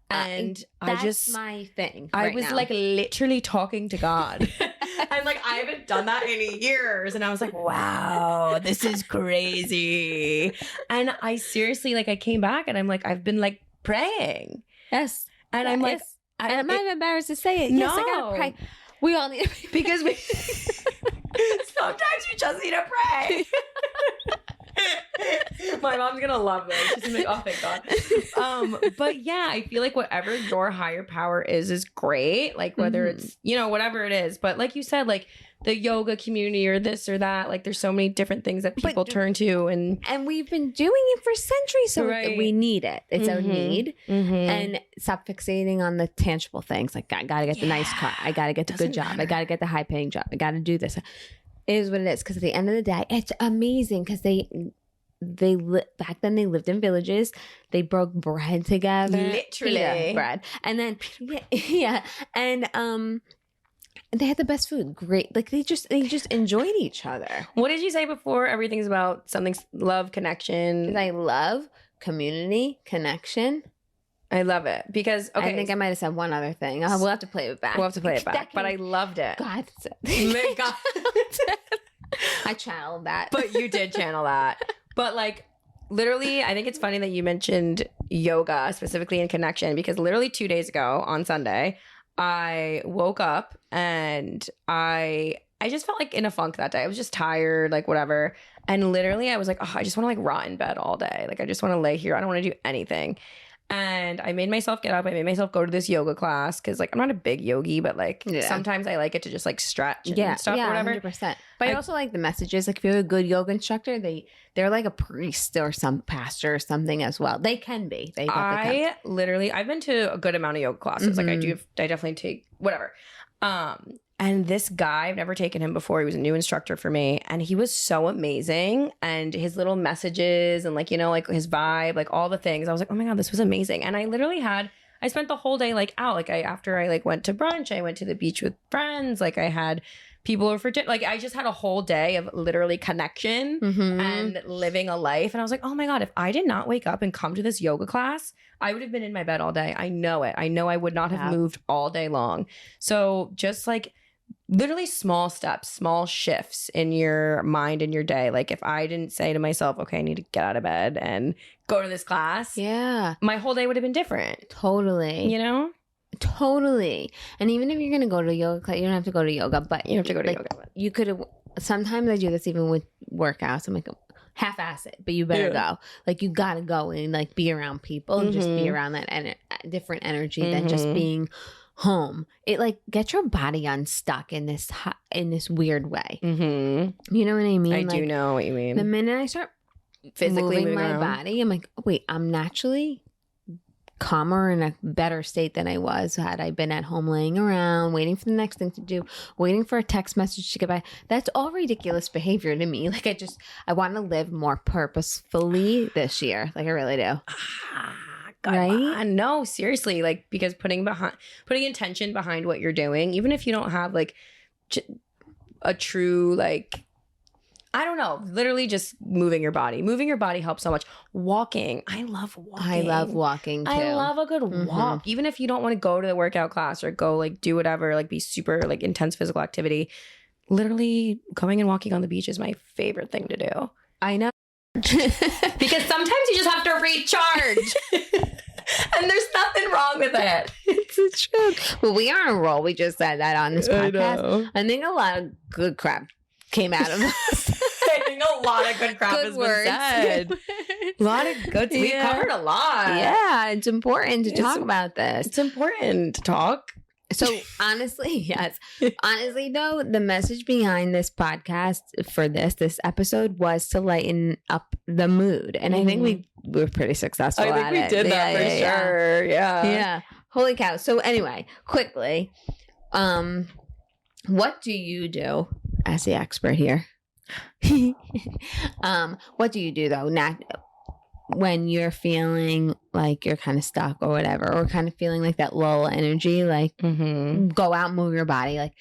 And that's my thing. I was like literally talking to God. And like, I haven't done that in years. And I was like, wow, this is crazy. And I seriously, like, I came back, and I'm like, I've been like praying. Yes. And I'm like, and I'm not even embarrassed to say it. No. Yes, I gotta pray. We all need to pray. Because sometimes you just need to pray. My mom's gonna love this. She's gonna be like, oh, thank God. But yeah, I feel like whatever your higher power is great. Like, whether it's, whatever it is. But like you said, like the yoga community or this or that, like there's so many different things that people turn to. And we've been doing it for centuries. So we need it. It's a need. And stop fixating on the tangible things. Like, I gotta get the nice car. I gotta get the good job. I gotta get the high paying job. I gotta do this. It is what it is. Because at the end of the day, it's amazing because back then they lived in villages. They broke bread together, literally bread, and then and they had the best food. Great, like they just enjoyed each other. What did you say before? Everything's about something, love, connection. I love community, connection. I love it because I think I might have said one other thing. We'll have to play it back. But I loved it. God. I channeled that. But you did channel that. But like literally, I think it's funny that you mentioned yoga specifically in connection because literally 2 days ago on Sunday, I woke up and I just felt like in a funk that day. I was just tired, like whatever. And literally I was like, oh, I just want to like rot in bed all day. Like I just want to lay here. I don't want to do anything. And I made myself get up. I made myself go to this yoga class because like I'm not a big yogi, but like sometimes I like it to just like stretch and stuff or whatever. 100%. But I also like the messages. Like if you're a good yoga instructor, they're like a priest or some pastor or something as well. They can be. I've been to a good amount of yoga classes. Like I definitely take whatever. And this guy, I've never taken him before. He was a new instructor for me. And he was so amazing. And his little messages and like, you know, like his vibe, like all the things. I was like, oh my God, this was amazing. And I literally I spent the whole day like out. Like after I like went to brunch, I went to the beach with friends. Like I had people over for dinner. Like I just had a whole day of literally connection and living a life. And I was like, oh my God, if I did not wake up and come to this yoga class, I would have been in my bed all day. I know it. I know I would not have moved all day long. So just like literally small steps, small shifts in your mind and your day. Like if I didn't say to myself, okay, I need to get out of bed and go to this class. Yeah. My whole day would have been different. Totally. You know? Totally. And even if you're going to go to a yoga class, you don't have to go to yoga, but you have to go to yoga. You could, sometimes I do this even with workouts. I'm like, half-ass it, but you better go. Like you got to go and like be around people and just be around that different energy than just being home. It like gets your body unstuck in this weird way. You know what I mean? I do know what you mean. The minute I start physically moving my body, I'm like, oh, wait, I'm naturally calmer in a better state than I was had I been at home laying around waiting for the next thing to do, waiting for a text message to get by. That's all ridiculous behavior to me. Like I want to live more purposefully this year. Like I really do. God, right? No, seriously, like because putting intention behind what you're doing, even if you don't have like a true like, I don't know, literally just moving your body. Moving your body helps so much. Walking, I love walking. I love walking too. I love a good walk, even if you don't want to go to the workout class or go like do whatever, like be super like intense physical activity. Literally, going and walking on the beach is my favorite thing to do. I know. Because sometimes you just have to recharge. And there's nothing wrong with it. It's true. Well, we are on a roll. We just said that on this podcast. I think a lot of good crap came out of us. I think a lot of good crap has been said. A lot of good. We covered a lot. Yeah, it's important to talk about this. It's important to talk. So honestly, yes. Honestly, though, the message behind this podcast for this episode was to lighten up the mood. And I think we were pretty successful at it. I think we did that for sure. Yeah. Holy cow. So anyway, quickly, what do you do as the expert here? What do you do, though? When you're feeling like you're kind of stuck or whatever, or kind of feeling like that lull energy, like go out and move your body. Like,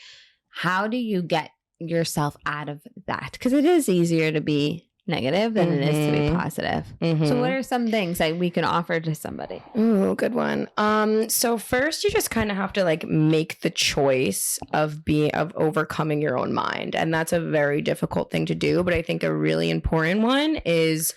how do you get yourself out of that? Because it is easier to be negative than it is to be positive. So what are some things that we can offer to somebody? Ooh, good one. So first you just kind of have to like make the choice of overcoming your own mind. And that's a very difficult thing to do. But I think a really important one is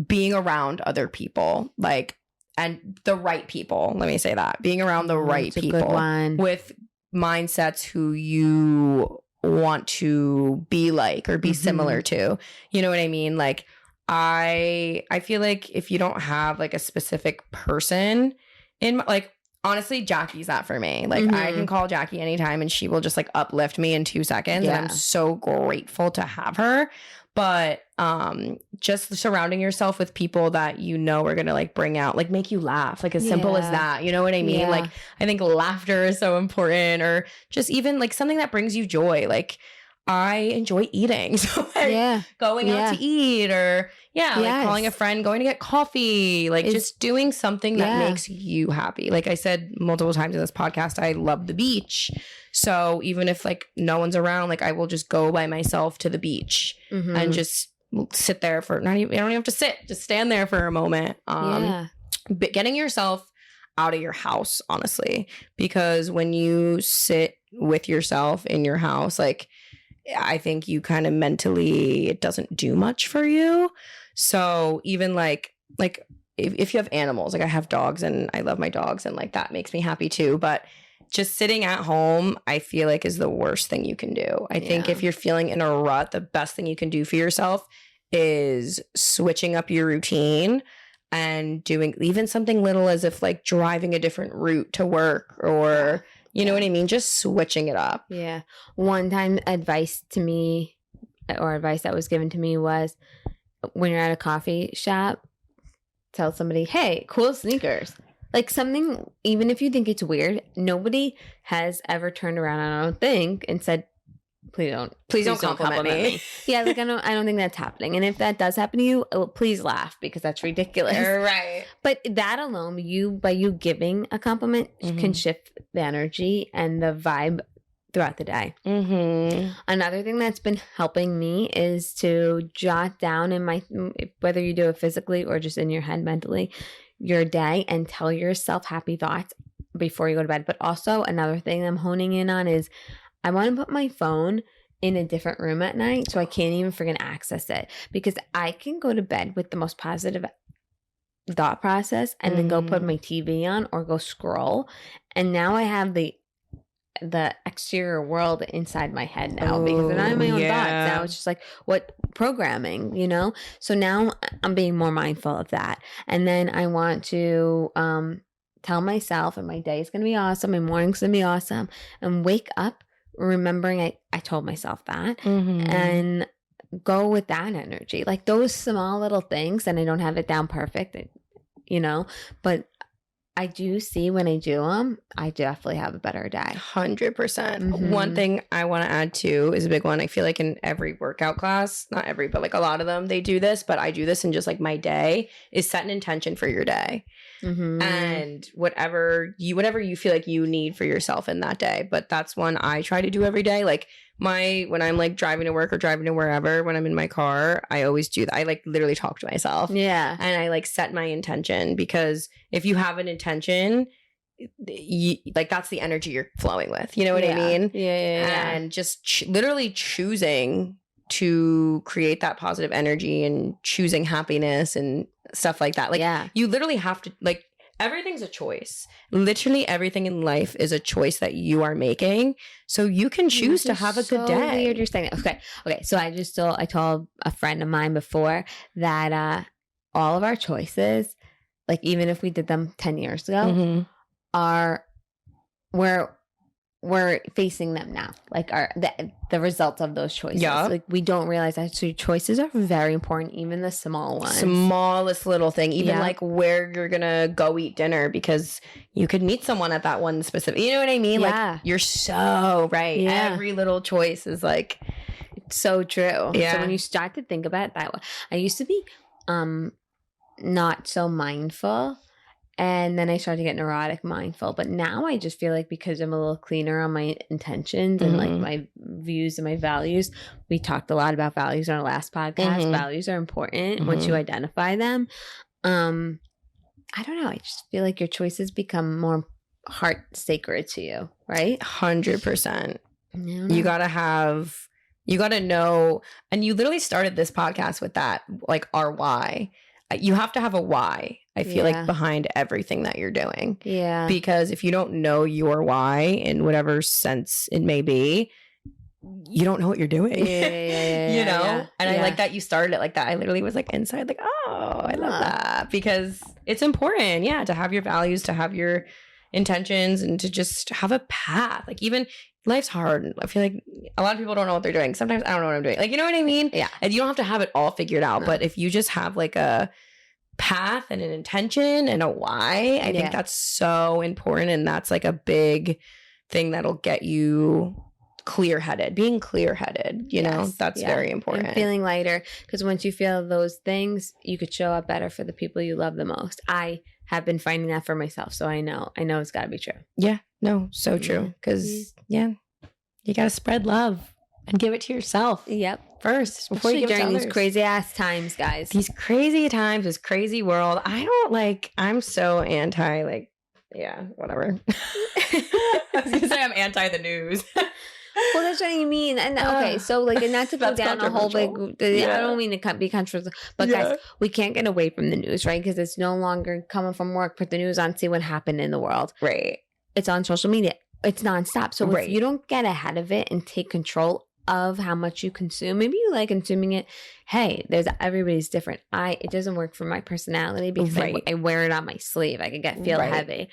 being around other people, like, and the right people. Let me say that. Being around the right people with mindsets who you want to be like or be similar to. You know what I mean? Like, I feel like if you don't have like a specific person in, like, honestly, Jackie's that for me. Like, I can call Jackie anytime and she will just like uplift me in 2 seconds. And I'm so grateful to have her. But just surrounding yourself with people that you know are gonna like bring out, like make you laugh, like as simple as that. You know what I mean? Like, I think laughter is so important, or just even like something that brings you joy. Like, I enjoy eating. So like going out to eat or like calling a friend, going to get coffee, like just doing something that makes you happy. Like I said multiple times in this podcast, I love the beach. So even if like no one's around, like I will just go by myself to the beach and just sit there for not even, I don't even have to sit, just stand there for a moment. But getting yourself out of your house, honestly, because when you sit with yourself in your house, like I think you kind of mentally, it doesn't do much for you. So even like if you have animals, like I have dogs and I love my dogs and like that makes me happy too. But just sitting at home, I feel like is the worst thing you can do. I think if you're feeling in a rut, the best thing you can do for yourself is switching up your routine and doing even something little as if like driving a different route to work or you know what I mean? Just switching it up. Yeah. One time advice to me or advice that was given to me was when you're at a coffee shop, tell somebody, hey, cool sneakers. Like something, even if you think it's weird, nobody has ever turned around, I don't think, and said, please don't compliment me. Yeah, like I don't think that's happening. And if that does happen to you, please laugh because that's ridiculous. Right. But that alone, by you giving a compliment can shift the energy and the vibe throughout the day. Another thing that's been helping me is to jot down whether you do it physically or just in your head mentally, your day and tell yourself happy thoughts before you go to bed. But also another thing I'm honing in on is I want to put my phone in a different room at night so I can't even freaking access it because I can go to bed with the most positive thought process and then go put my TV on or go scroll. And now I have the exterior world inside my head now because they're not in my own thoughts. Now it's just like what programming, you know? So now I'm being more mindful of that. And then I want to tell myself and my day is going to be awesome. My morning's going to be awesome. And wake up remembering I told myself that and go with that energy. Like those small little things, and I don't have it down perfect, you know, but I do see when I do them, I definitely have a better day. 100%. One thing I want to add too is a big one. I feel like in every workout class, not every, but like a lot of them, they do this, but I do this in just like my day is set an intention for your day. And whatever you feel like you need for yourself in that day. But that's one I try to do every day. Like when I'm like driving to work or driving to wherever, when I'm in my car, I always do that. I like literally talk to myself. Yeah. And I like set my intention because if you have an intention, like that's the energy you're flowing with. You know what I mean? Yeah. And just literally choosing to create that positive energy and choosing happiness and stuff like that. Like you literally have to, like, everything's a choice. Literally everything in life is a choice that you are making. So you can choose to have a good day. Weird you're saying that. Okay. So I told a friend of mine before that all of our choices, like even if we did them 10 years ago, we're facing them now, like the results of those choices. Like we don't realize that. So choices are very important, even the small ones, smallest little thing, even like where you're gonna go eat dinner, because you could meet someone at that one specific, you know what I mean? Like you're so right. Every little choice is like, it's so true. So when you start to think about it that way, I used to be not so mindful. And then I started to get neurotic mindful. But now I just feel like because I'm a little cleaner on my intentions and like my views and my values. We talked a lot about values on our last podcast. Values are important once you identify them. I don't know. I just feel like your choices become more heart sacred to you, right? 100%. You gotta know. And you literally started this podcast with that, like our why. You have to have a why, I feel like, behind everything that you're doing. Yeah. Because if you don't know your why in whatever sense it may be, you don't know what you're doing. You know? And I like that you started it like that. I literally was like inside like, oh, I love that. Because it's important, to have your values, to have your intentions, and to just have a path. Like even life's hard. I feel like a lot of people don't know what they're doing. Sometimes I don't know what I'm doing. Like, you know what I mean? Yeah. And you don't have to have it all figured out. But if you just have like a path and an intention and a why, I think that's so important. And that's like a big thing that'll get you clear-headed, being clear-headed, you know, that's very important. And feeling lighter, because once you feel those things, you could show up better for the people you love the most. I have been finding that for myself, so I know it's got to be true. Yeah, no, so true. Because you got to spread love and give it to yourself. Yep. First, before you give it to others. These crazy ass times, guys. These crazy times, this crazy world. I'm so anti, whatever. I was gonna say I'm anti the news. Well, that's what you mean. And okay, so and not to go down a whole big. I don't mean to be controversial, but guys, we can't get away from the news, right? Because it's no longer coming from work. Put the news on, see what happened in the world. Right. It's on social media. It's nonstop. So if you don't get ahead of it and take control of how much you consume, maybe you like consuming it. Hey, everybody's different. It doesn't work for my personality because I wear it on my sleeve. I can feel heavy.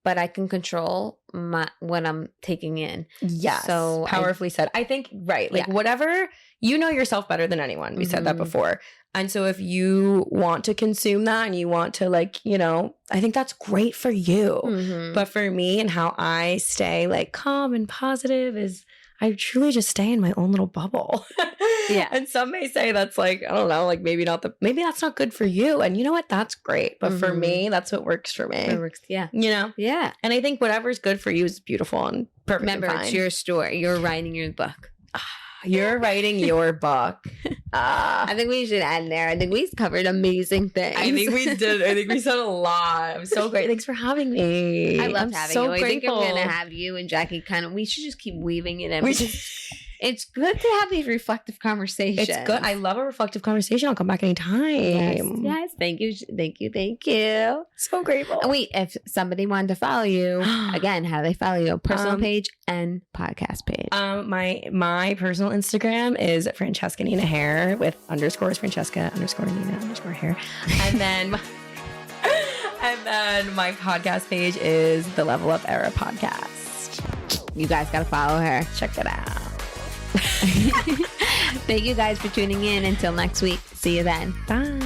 But I can control what I'm taking in. Yes. So powerfully said. I think, whatever, you know yourself better than anyone. We said that before. And so if you want to consume that and you want to I think that's great for you. Mm-hmm. But for me and how I stay calm and positive is I truly just stay in my own little bubble. Yeah. And some may say that's I don't know, maybe that's not good for you. And you know what? That's great. But for me, that's what works for me. It works. Yeah. You know? Yeah. And I think whatever's good for you is beautiful and perfect. Remember, and fine. It's your story. You're writing your book. You're writing your book. I think we should end there. I think we covered amazing things. I think we did. I think we said a lot. I'm so great. Thanks for having me. I loved having you. I think I'm going to have you and Jackie we should just keep weaving it in. It's good to have these reflective conversations. It's good. I love a reflective conversation. I'll come back anytime. Yes. Thank you. So grateful. And if somebody wanted to follow you, again, how do they follow you? Personal page and podcast page. My personal Instagram is Francesca Nina Hair with _ Francesca _ Nina _ hair. And then my podcast page is the Level Up Era podcast. You guys got to follow her. Check it out. Thank you guys for tuning in. Until next week. See you then. Bye.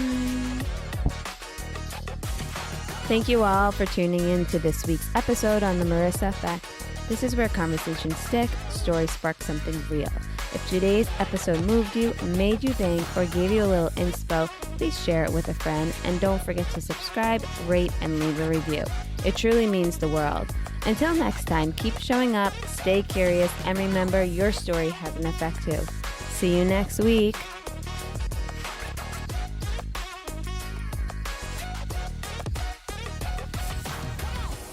Thank you all for tuning in to this week's episode on the Marissa Effect. This is where conversations stick, stories spark something real. If today's episode moved you, made you think, or gave you a little inspo, please share it with a friend. And don't forget to subscribe, rate, and leave a review. It truly means the world. Until next time, keep showing up, stay curious, and remember your story has an effect too. See you next week.